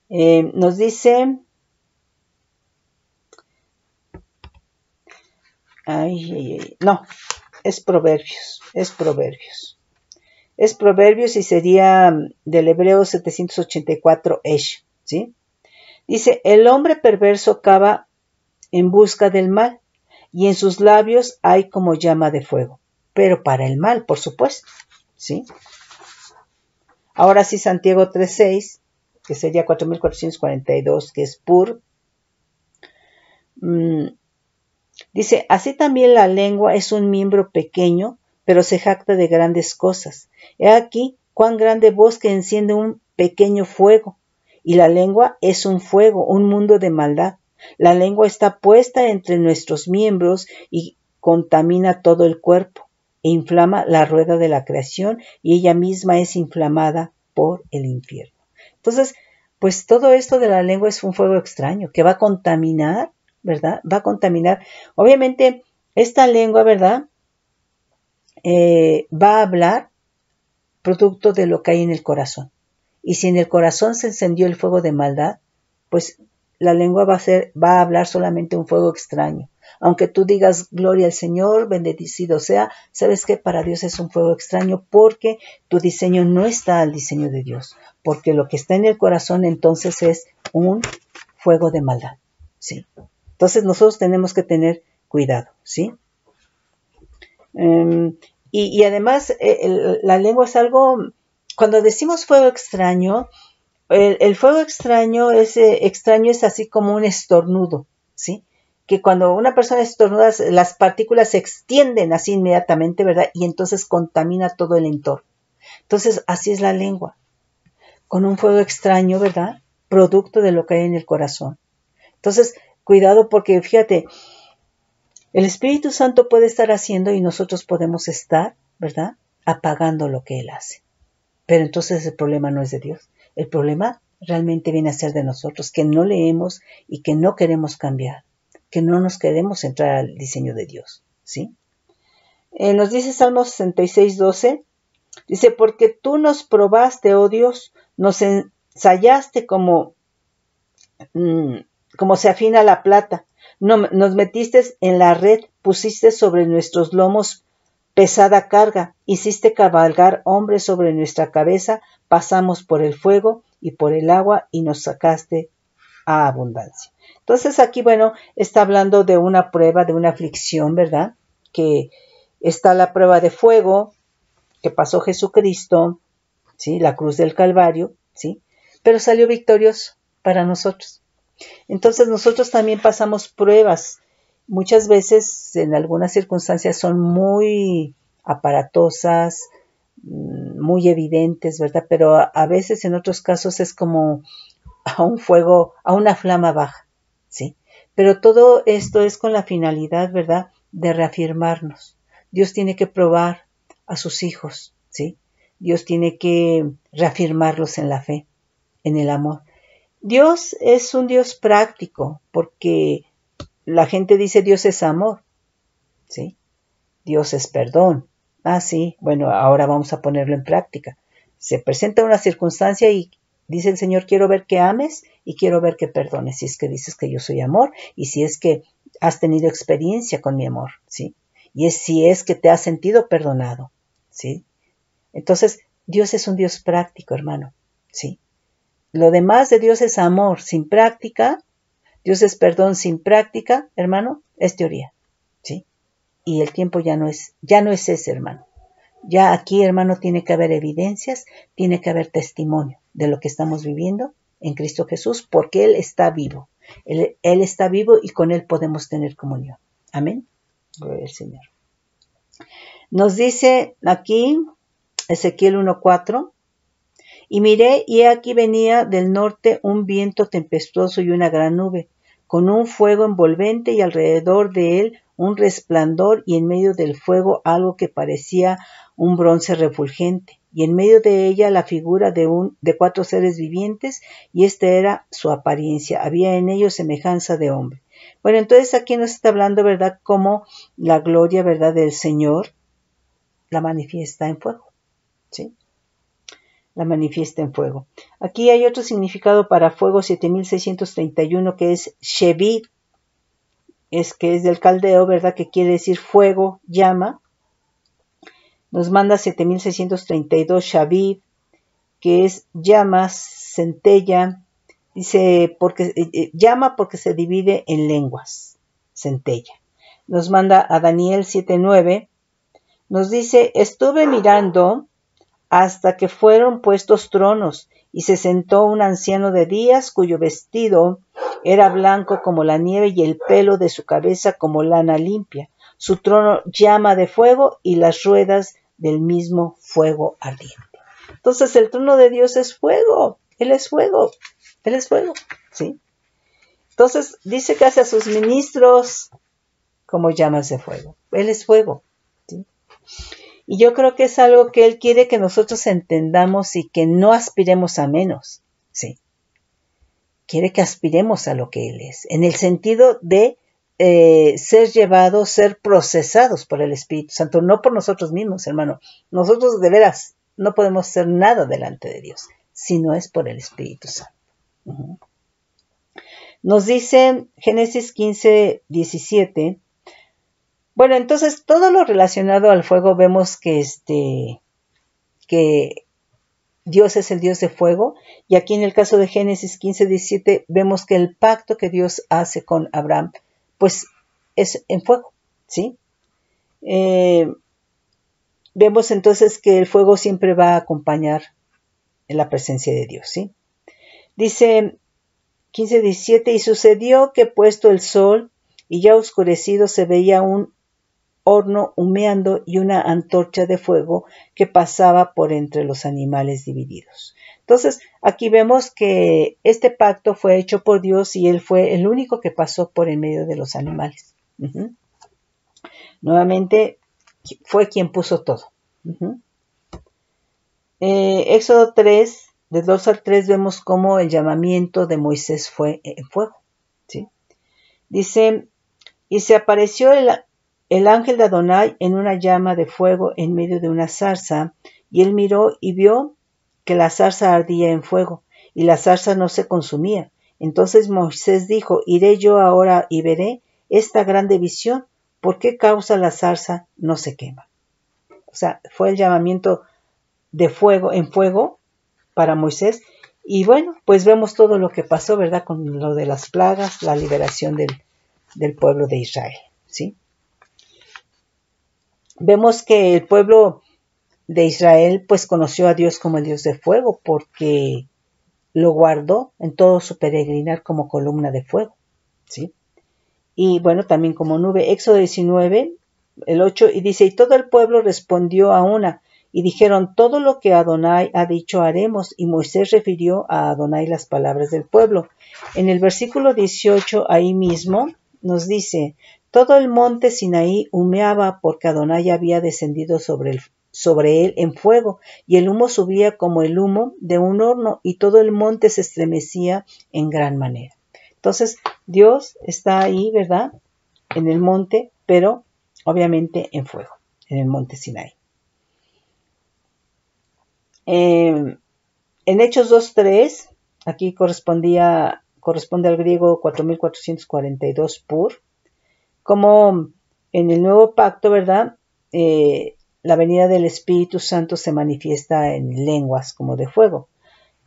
Speaker 1: nos dice, no, es Proverbios, es Proverbios y sería del hebreo 784 Esh, ¿sí? Dice, el hombre perverso cava en busca del mal, y en sus labios hay como llama de fuego, pero para el mal, por supuesto, ¿sí? Ahora sí, Santiago 3:6, que sería 4442, que es pur, dice, así también la lengua es un miembro pequeño, pero se jacta de grandes cosas. He aquí cuán grande bosque enciende un pequeño fuego, y la lengua es un fuego, un mundo de maldad. La lengua está puesta entre nuestros miembros y contamina todo el cuerpo, e inflama la rueda de la creación, y ella misma es inflamada por el infierno. Entonces, pues todo esto de la lengua es un fuego extraño, que va a contaminar, ¿verdad? Va a contaminar. Obviamente, esta lengua, ¿verdad? Va a hablar producto de lo que hay en el corazón. Y si en el corazón se encendió el fuego de maldad, pues la lengua va a hablar solamente un fuego extraño. Aunque tú digas gloria al Señor, bendecido sea, sabes que para Dios es un fuego extraño porque tu diseño no está al diseño de Dios. Porque lo que está en el corazón entonces es un fuego de maldad, ¿sí? Entonces nosotros tenemos que tener cuidado, ¿sí? Y además la lengua es algo, cuando decimos fuego extraño, el fuego extraño es así como un estornudo, ¿sí? Que cuando una persona estornuda, las partículas se extienden así inmediatamente, ¿verdad? Y entonces contamina todo el entorno. Entonces, así es la lengua, con un fuego extraño, ¿verdad? Producto de lo que hay en el corazón. Entonces, cuidado porque, fíjate, el Espíritu Santo puede estar haciendo y nosotros podemos estar, ¿verdad? Apagando lo que Él hace. Pero entonces el problema no es de Dios. El problema realmente viene a ser de nosotros, que no leemos y que no queremos cambiar, que no nos queremos entrar al diseño de Dios, ¿sí? Nos dice Salmo 66:12, dice, porque tú nos probaste, oh Dios, nos ensayaste como se afina la plata. Nos metiste en la red, pusiste sobre nuestros lomos pesada carga, hiciste cabalgar hombres sobre nuestra cabeza, pasamos por el fuego y por el agua y nos sacaste a abundancia. Entonces aquí, bueno, está hablando de una prueba, de una aflicción, ¿verdad? Que está la prueba de fuego que pasó Jesucristo, ¿sí? La cruz del Calvario, ¿sí? Pero salió victorioso para nosotros. Entonces nosotros también pasamos pruebas. Muchas veces, en algunas circunstancias, son muy aparatosas, muy evidentes, ¿verdad? Pero a veces en otros casos es como a un fuego, a una flama baja, ¿sí? Pero todo esto es con la finalidad, ¿verdad?, de reafirmarnos. Dios tiene que probar a sus hijos, ¿sí? Dios tiene que reafirmarlos en la fe, en el amor. Dios es un Dios práctico, porque la gente dice Dios es amor, ¿sí? Dios es perdón. Ah, sí, bueno, ahora vamos a ponerlo en práctica. Se presenta una circunstancia y dice el Señor, quiero ver que ames y quiero ver que perdones. Si es que dices que yo soy amor y si es que has tenido experiencia con mi amor, ¿sí? Y si es que te has sentido perdonado, ¿sí? Entonces, Dios es un Dios práctico, hermano, ¿sí? Lo demás de Dios es amor sin práctica. Dios es perdón sin práctica, hermano, es teoría, ¿sí? Y el tiempo ya no es ese, hermano. Ya aquí, hermano, tiene que haber evidencias, tiene que haber testimonio de lo que estamos viviendo en Cristo Jesús, porque Él está vivo. Él está vivo y con Él podemos tener comunión. Amén. Gloria al Señor. Nos dice aquí Ezequiel 1:4. Y miré, y aquí venía del norte un viento tempestuoso y una gran nube, con un fuego envolvente y alrededor de él un resplandor, y en medio del fuego algo que parecía un bronce refulgente, y en medio de ella la figura de 4 seres vivientes, y esta era su apariencia. Había en ellos semejanza de hombre. Bueno, entonces aquí nos está hablando, ¿verdad?, cómo la gloria, ¿verdad?, del Señor la manifiesta en fuego, ¿sí? La manifiesta en fuego. Aquí hay otro significado para fuego 7631, que es Shebid, que es del caldeo, ¿verdad?, que quiere decir fuego, llama. Nos manda 7632 Shabib, que es llamas, centella. Dice, llama porque se divide en lenguas, centella. Nos manda a Daniel 7:9. Nos dice, estuve mirando hasta que fueron puestos tronos, y se sentó un anciano de días, cuyo vestido era blanco como la nieve, y el pelo de su cabeza como lana limpia. Su trono llama de fuego, y las ruedas del mismo fuego ardiente. Entonces el trono de Dios es fuego. Él es fuego. Él es fuego, ¿sí? Entonces dice que hace a sus ministros como llamas de fuego. Él es fuego, ¿sí? Y yo creo que es algo que Él quiere que nosotros entendamos y que no aspiremos a menos, ¿sí? Quiere que aspiremos a lo que Él es, en el sentido de ser llevados, ser procesados por el Espíritu Santo, no por nosotros mismos, hermano. Nosotros de veras no podemos hacer nada delante de Dios, si no es por el Espíritu Santo. Uh-huh. Nos dice Génesis 15:17. Bueno, entonces todo lo relacionado al fuego vemos que Dios es el Dios de fuego, y aquí en el caso de Génesis 15:17 vemos que el pacto que Dios hace con Abraham, pues es en fuego, ¿sí? Vemos entonces que el fuego siempre va a acompañar en la presencia de Dios, ¿sí? Dice 15:17, y sucedió que puesto el sol y ya oscurecido se veía un horno humeando y una antorcha de fuego que pasaba por entre los animales divididos. Entonces, aquí vemos que este pacto fue hecho por Dios y Él fue el único que pasó por en medio de los animales. Uh-huh. Nuevamente, fue quien puso todo. Uh-huh. Éxodo 3, de 2 al 3, vemos cómo el llamamiento de Moisés fue en fuego, ¿sí? Dice, y se apareció el ángel de Adonai en una llama de fuego en medio de una zarza, y él miró y vio que la zarza ardía en fuego, y la zarza no se consumía. Entonces Moisés dijo, iré yo ahora y veré esta grande visión, ¿por qué causa la zarza no se quema? O sea, fue el llamamiento de fuego en fuego para Moisés, y bueno, pues vemos todo lo que pasó, ¿verdad?, con lo de las plagas, la liberación del pueblo de Israel, ¿sí? Vemos que el pueblo de Israel pues conoció a Dios como el Dios de fuego, porque lo guardó en todo su peregrinar como columna de fuego, ¿sí? Y bueno, también como nube. Éxodo 19, el 8, y dice, y todo el pueblo respondió a una, y dijeron, todo lo que Adonai ha dicho haremos, y Moisés refirió a Adonai las palabras del pueblo. En el versículo 18, ahí mismo, nos dice, todo el monte Sinaí humeaba porque Adonai había descendido sobre él en fuego, y el humo subía como el humo de un horno, y todo el monte se estremecía en gran manera. Entonces, Dios está ahí, ¿verdad?, en el monte, pero obviamente en fuego, en el monte Sinaí. En Hechos 2:3, aquí corresponde al griego 4442 pur, como en el nuevo pacto, ¿verdad?, la venida del Espíritu Santo se manifiesta en lenguas como de fuego.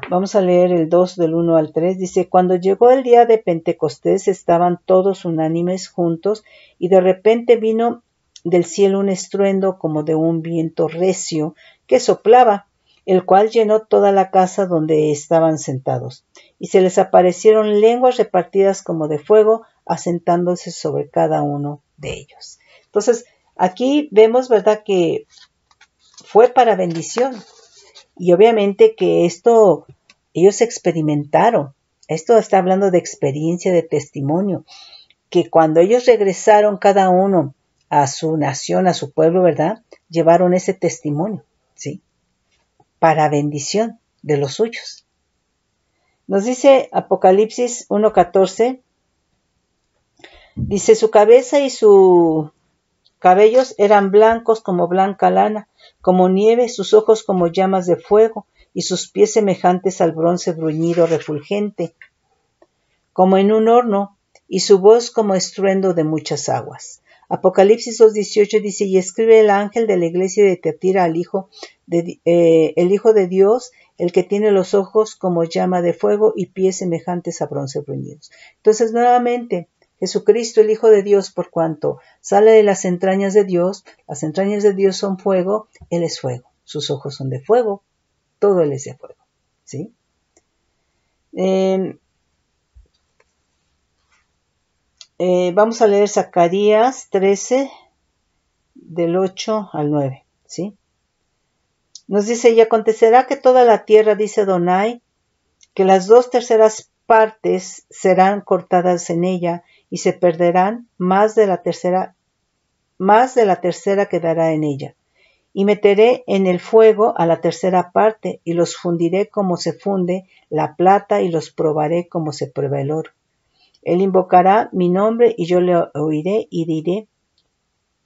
Speaker 1: Vamos a leer el 2 del 1 al 3. Dice, cuando llegó el día de Pentecostés estaban todos unánimes juntos y de repente vino del cielo un estruendo como de un viento recio que soplaba, el cual llenó toda la casa donde estaban sentados. Y se les aparecieron lenguas repartidas como de fuego, asentándose sobre cada uno de ellos. Entonces, aquí vemos, ¿verdad?, que fue para bendición. Y obviamente que esto ellos experimentaron. Esto está hablando de experiencia, de testimonio. Que cuando ellos regresaron cada uno a su nación, a su pueblo, ¿verdad?, llevaron ese testimonio, ¿sí?, para bendición de los suyos. Nos dice Apocalipsis 1:14, dice, su cabeza y sus cabellos eran blancos como blanca lana, como nieve, sus ojos como llamas de fuego, y sus pies semejantes al bronce bruñido refulgente, como en un horno, y su voz como estruendo de muchas aguas. Apocalipsis 2:18 dice, y escribe el ángel de la iglesia de Tiatira al el Hijo de Dios, el que tiene los ojos como llama de fuego y pies semejantes a bronce bruñidos. Entonces, nuevamente, Jesucristo, el Hijo de Dios, por cuanto sale de las entrañas de Dios son fuego, Él es fuego, sus ojos son de fuego, todo Él es de fuego, ¿sí? Vamos a leer Zacarías 13, del 8 al 9, ¿sí? Nos dice, y acontecerá que toda la tierra, dice Adonai, que las 2/3 partes serán cortadas en ella, y se perderán, más de la tercera quedará en ella. Y meteré en el fuego a la 1/3 parte, y los fundiré como se funde la plata, y los probaré como se prueba el oro. Él invocará mi nombre, y yo le oiré, y diré,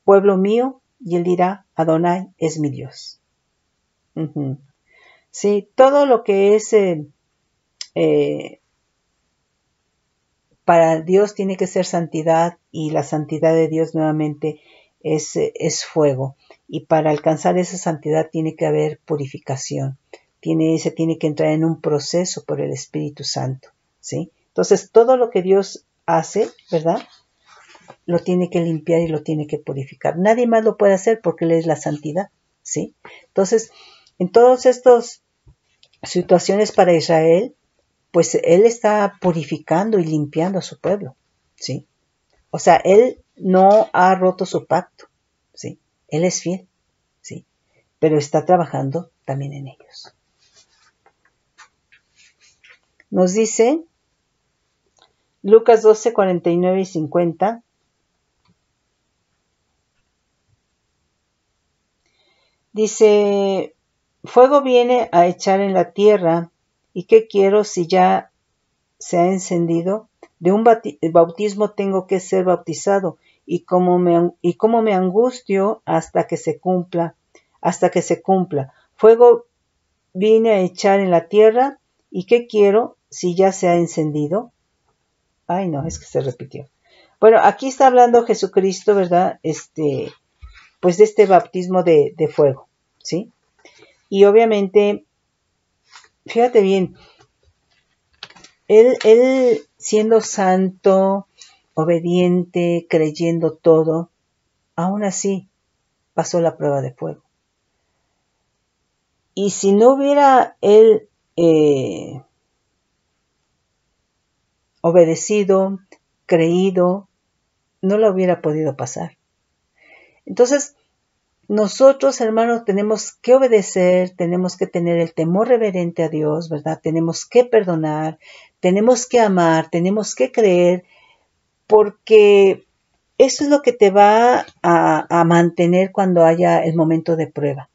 Speaker 1: pueblo mío, y él dirá, Adonai es mi Dios. Sí, todo lo que es para Dios tiene que ser santidad, y la santidad de Dios nuevamente es fuego. Y para alcanzar esa santidad tiene que haber purificación. Se tiene que entrar en un proceso por el Espíritu Santo, ¿sí? Entonces, todo lo que Dios hace, ¿verdad?, lo tiene que limpiar y lo tiene que purificar. Nadie más lo puede hacer porque Él es la santidad, ¿sí? Entonces, en todas estas situaciones para Israel, pues Él está purificando y limpiando a su pueblo, ¿sí? O sea, Él no ha roto su pacto, ¿sí? Él es fiel, ¿sí? Pero está trabajando también en ellos. Nos dice Lucas 12, 49 y 50. Dice, fuego viene a echar en la tierra, ¿y qué quiero si ya se ha encendido? De un bautismo tengo que ser bautizado, y cómo me angustio hasta que se cumpla. Fuego vine a echar en la tierra, ¿y qué quiero si ya se ha encendido? Ay, no, es que se repitió. Bueno, aquí está hablando Jesucristo, ¿verdad? Pues de este bautismo de fuego, ¿sí? Y obviamente, fíjate bien, él siendo santo, obediente, creyendo todo, aún así pasó la prueba de fuego. Y si no hubiera él obedecido, creído, no lo hubiera podido pasar. Entonces, nosotros, hermanos, tenemos que obedecer, tenemos que tener el temor reverente a Dios, ¿verdad? Tenemos que perdonar, tenemos que amar, tenemos que creer, porque eso es lo que te va a mantener cuando haya el momento de prueba.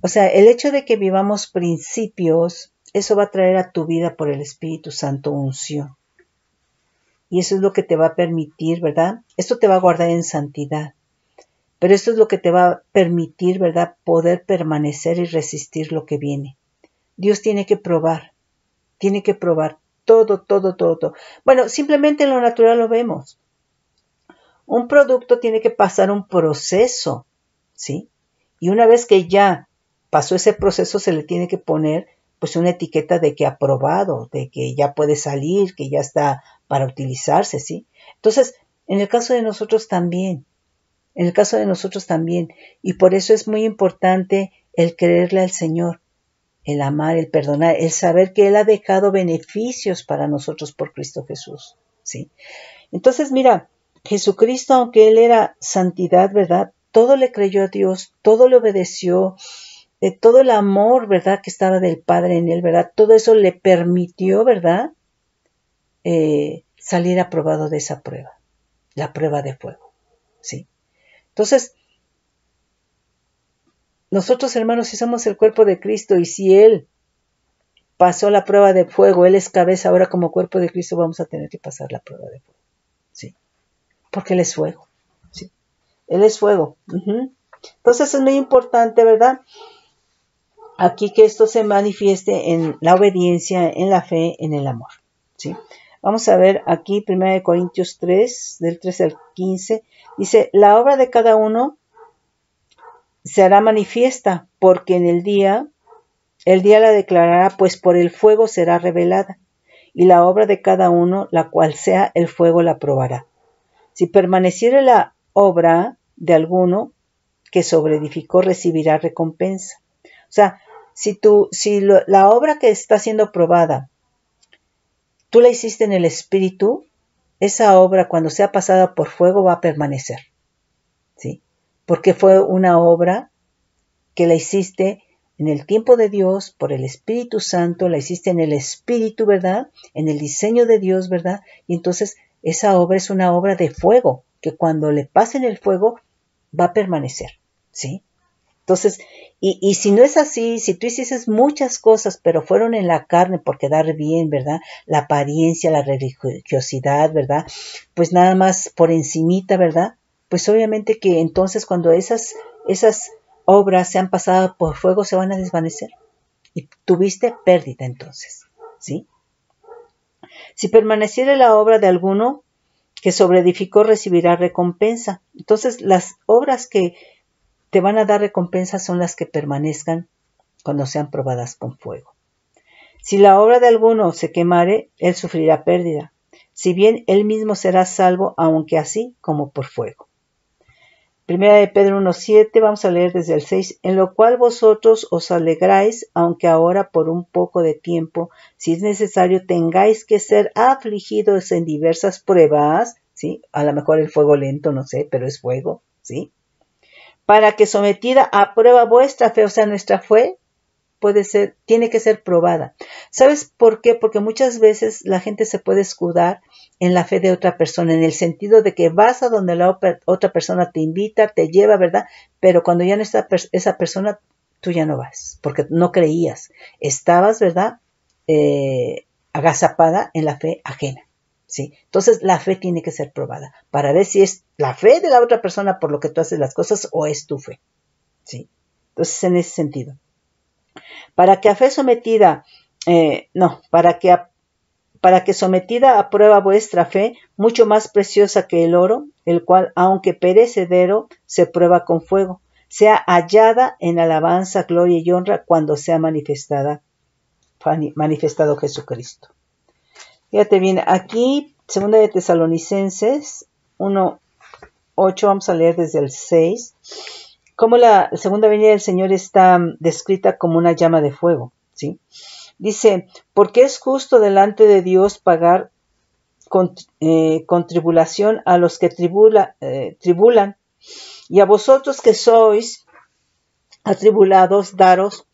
Speaker 1: O sea, el hecho de que vivamos principios, eso va a traer a tu vida por el Espíritu Santo unción. Y eso es lo que te va a permitir, ¿verdad? Esto te va a guardar en santidad. Pero esto es lo que te va a permitir, ¿verdad?, poder permanecer y resistir lo que viene. Dios tiene que probar todo. Bueno, simplemente en lo natural lo vemos. Un producto tiene que pasar un proceso, ¿sí? Y una vez que ya pasó ese proceso, se le tiene que poner pues una etiqueta de que aprobado, de que ya puede salir, que ya está para utilizarse, ¿sí? Entonces, en el caso de nosotros también, y por eso es muy importante el creerle al Señor, el amar, el perdonar, el saber que Él ha dejado beneficios para nosotros por Cristo Jesús, ¿sí? Entonces, mira, Jesucristo, aunque Él era santidad, ¿verdad? Todo le creyó a Dios, todo le obedeció, todo el amor, ¿verdad? Que estaba del Padre en Él, ¿verdad? Todo eso le permitió, ¿verdad? Salir aprobado de esa prueba, la prueba de fuego, ¿sí? Entonces, nosotros, hermanos, si somos el cuerpo de Cristo y si Él pasó la prueba de fuego, Él es cabeza, ahora como cuerpo de Cristo vamos a tener que pasar la prueba de fuego, ¿sí? Porque Él es fuego, ¿sí? Él es fuego. Entonces es muy importante, ¿verdad? Aquí que esto se manifieste en la obediencia, en la fe, en el amor, ¿sí? Vamos a ver aquí 1 Corintios 3, del 13 al 15, dice, la obra de cada uno se hará manifiesta, porque en el día la declarará, pues por el fuego será revelada, y la obra de cada uno, la cual sea, el fuego la probará. Si permaneciere la obra de alguno que sobreedificó, recibirá recompensa. O sea, la obra que está siendo probada, tú la hiciste en el Espíritu, esa obra cuando sea pasada por fuego va a permanecer, ¿sí? Porque fue una obra que la hiciste en el tiempo de Dios, por el Espíritu Santo, la hiciste en el Espíritu, ¿verdad? En el diseño de Dios, ¿verdad? Y entonces esa obra es una obra de fuego, que cuando le pasen el fuego va a permanecer, ¿sí? Entonces, y si no es así, si tú hiciste muchas cosas, pero fueron en la carne por quedar bien, ¿verdad? La apariencia, la religiosidad, ¿verdad? Pues nada más por encimita, ¿verdad? Pues obviamente que entonces cuando esas obras se han pasado por fuego se van a desvanecer. Y tuviste pérdida entonces, ¿sí? Si permaneciere la obra de alguno que sobreedificó, recibirá recompensa. Entonces, las obras que te van a dar recompensa son las que permanezcan cuando sean probadas con fuego. Si la obra de alguno se quemare, él sufrirá pérdida, si bien él mismo será salvo, aunque así como por fuego. Primera de Pedro 1:7, vamos a leer desde el 6, en lo cual vosotros os alegráis, aunque ahora por un poco de tiempo, si es necesario, tengáis que ser afligidos en diversas pruebas, ¿sí? A lo mejor el fuego lento, no sé, pero es fuego, ¿sí? Para que sometida a prueba vuestra fe, o sea, nuestra fe tiene que ser probada. ¿Sabes por qué? Porque muchas veces la gente se puede escudar en la fe de otra persona, en el sentido de que vas a donde la otra persona te invita, te lleva, ¿verdad? Pero cuando ya no está esa persona, tú ya no vas, porque no creías. Estabas, ¿verdad? Agazapada en la fe ajena. ¿Sí? Entonces la fe tiene que ser probada para ver si es la fe de la otra persona por lo que tú haces las cosas o es tu fe, ¿sí? Entonces en ese sentido, para que a fe sometida, para que sometida a prueba vuestra fe, mucho más preciosa que el oro, el cual aunque perecedero se prueba con fuego, sea hallada en alabanza, gloria y honra cuando sea manifestado Jesucristo. Fíjate bien, aquí, segunda de Tesalonicenses 1:8, vamos a leer desde el 6, cómo la segunda venida del Señor está descrita como una llama de fuego, ¿sí? Dice, porque es justo delante de Dios pagar con tribulación a los que tribulan, y a vosotros que sois atribulados, daros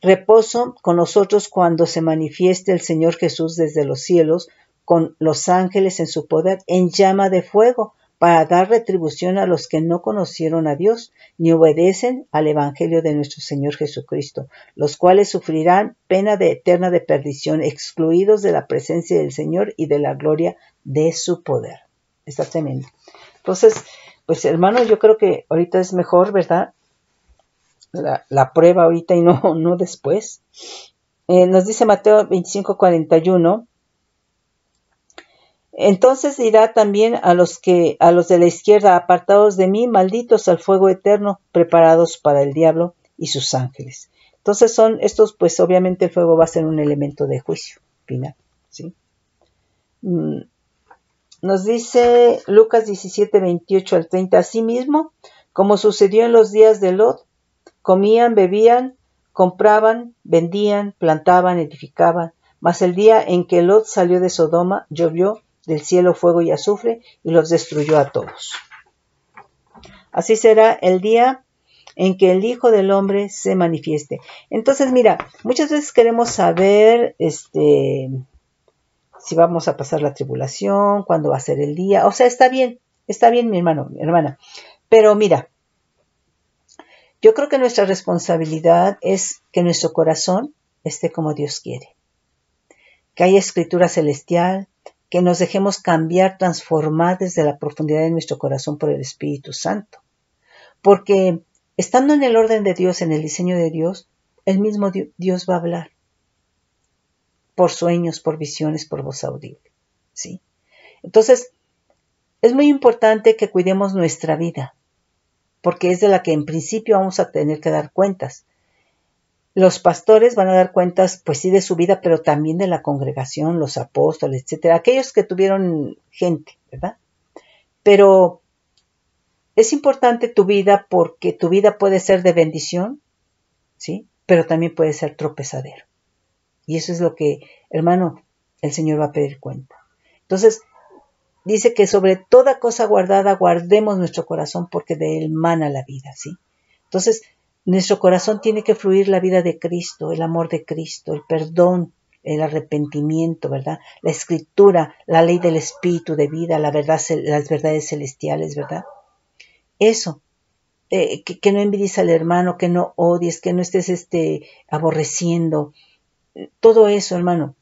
Speaker 1: reposo con nosotros cuando se manifieste el Señor Jesús desde los cielos con los ángeles en su poder en llama de fuego para dar retribución a los que no conocieron a Dios ni obedecen al Evangelio de nuestro Señor Jesucristo, los cuales sufrirán pena eterna de perdición, excluidos de la presencia del Señor y de la gloria de su poder. Está tremendo. Entonces, pues hermano, yo creo que ahorita es mejor, ¿verdad? La prueba ahorita y no después. Nos dice Mateo 25:41. Entonces dirá también a los de la izquierda, apartados de mí, malditos al fuego eterno, preparados para el diablo y sus ángeles. Entonces son estos, pues obviamente el fuego va a ser un elemento de juicio final, ¿sí? Nos dice Lucas 17, 28 al 30, asimismo, como sucedió en los días de Lot, comían, bebían, compraban, vendían, plantaban, edificaban, mas el día en que Lot salió de Sodoma, llovió del cielo fuego y azufre y los destruyó a todos. Así será el día en que el Hijo del Hombre se manifieste. Entonces, mira, muchas veces queremos saber si vamos a pasar la tribulación, cuándo va a ser el día. O sea, está bien, mi hermano, mi hermana. Pero mira, yo creo que nuestra responsabilidad es que nuestro corazón esté como Dios quiere. Que haya escritura celestial, que nos dejemos cambiar, transformar desde la profundidad de nuestro corazón por el Espíritu Santo. Porque estando en el orden de Dios, en el diseño de Dios, el mismo Dios va a hablar. Por sueños, por visiones, por voz audible. ¿Sí? Entonces, es muy importante que cuidemos nuestra vida, porque es de la que en principio vamos a tener que dar cuentas. Los pastores van a dar cuentas, pues sí, de su vida, pero también de la congregación, los apóstoles, etcétera, aquellos que tuvieron gente, ¿verdad? Pero es importante tu vida porque tu vida puede ser de bendición, ¿sí? Pero también puede ser tropezadero. Y eso es lo que, hermano, el Señor va a pedir cuenta. Entonces, dice que sobre toda cosa guardada guardemos nuestro corazón porque de él mana la vida, ¿sí? Entonces, nuestro corazón tiene que fluir la vida de Cristo, el amor de Cristo, el perdón, el arrepentimiento, ¿verdad? La escritura, la ley del espíritu de vida, la verdad, las verdades celestiales, ¿verdad? Eso, que no envidies al hermano, que no odies, que no estés aborreciendo, todo eso, hermano,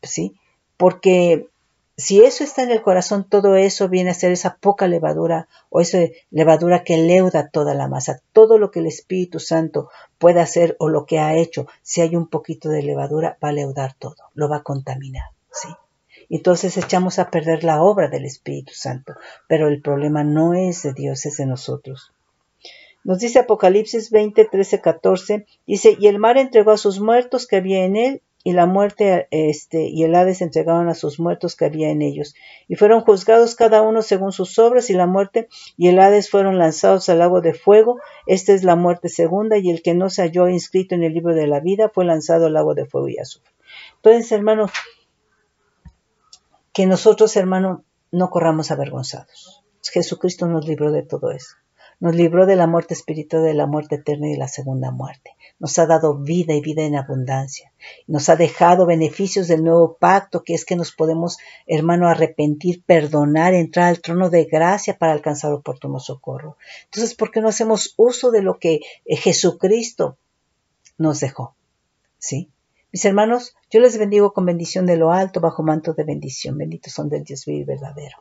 Speaker 1: ¿sí? Porque si eso está en el corazón, todo eso viene a ser esa poca levadura o esa levadura que leuda toda la masa. Todo lo que el Espíritu Santo pueda hacer o lo que ha hecho, si hay un poquito de levadura, va a leudar todo, lo va a contaminar, ¿sí? Entonces echamos a perder la obra del Espíritu Santo, pero el problema no es de Dios, es de nosotros. Nos dice Apocalipsis 20, 13, 14, dice, y el mar entregó a sus muertos que había en él, y la muerte y el Hades entregaron a sus muertos que había en ellos. Y fueron juzgados cada uno según sus obras, y la muerte y el Hades fueron lanzados al lago de fuego. Esta es la muerte segunda, y el que no se halló inscrito en el libro de la vida fue lanzado al lago de fuego y azufre. Entonces, hermano, que nosotros, hermano, no corramos avergonzados. Jesucristo nos libró de todo eso. Nos libró de la muerte espiritual, de la muerte eterna y de la segunda muerte. Nos ha dado vida y vida en abundancia. Nos ha dejado beneficios del nuevo pacto, que es que nos podemos, hermano, arrepentir, perdonar, entrar al trono de gracia para alcanzar oportuno socorro. Entonces, ¿por qué no hacemos uso de lo que Jesucristo nos dejó? ¿Sí? Mis hermanos, yo les bendigo con bendición de lo alto, bajo manto de bendición. Benditos son del Dios vivo y verdadero.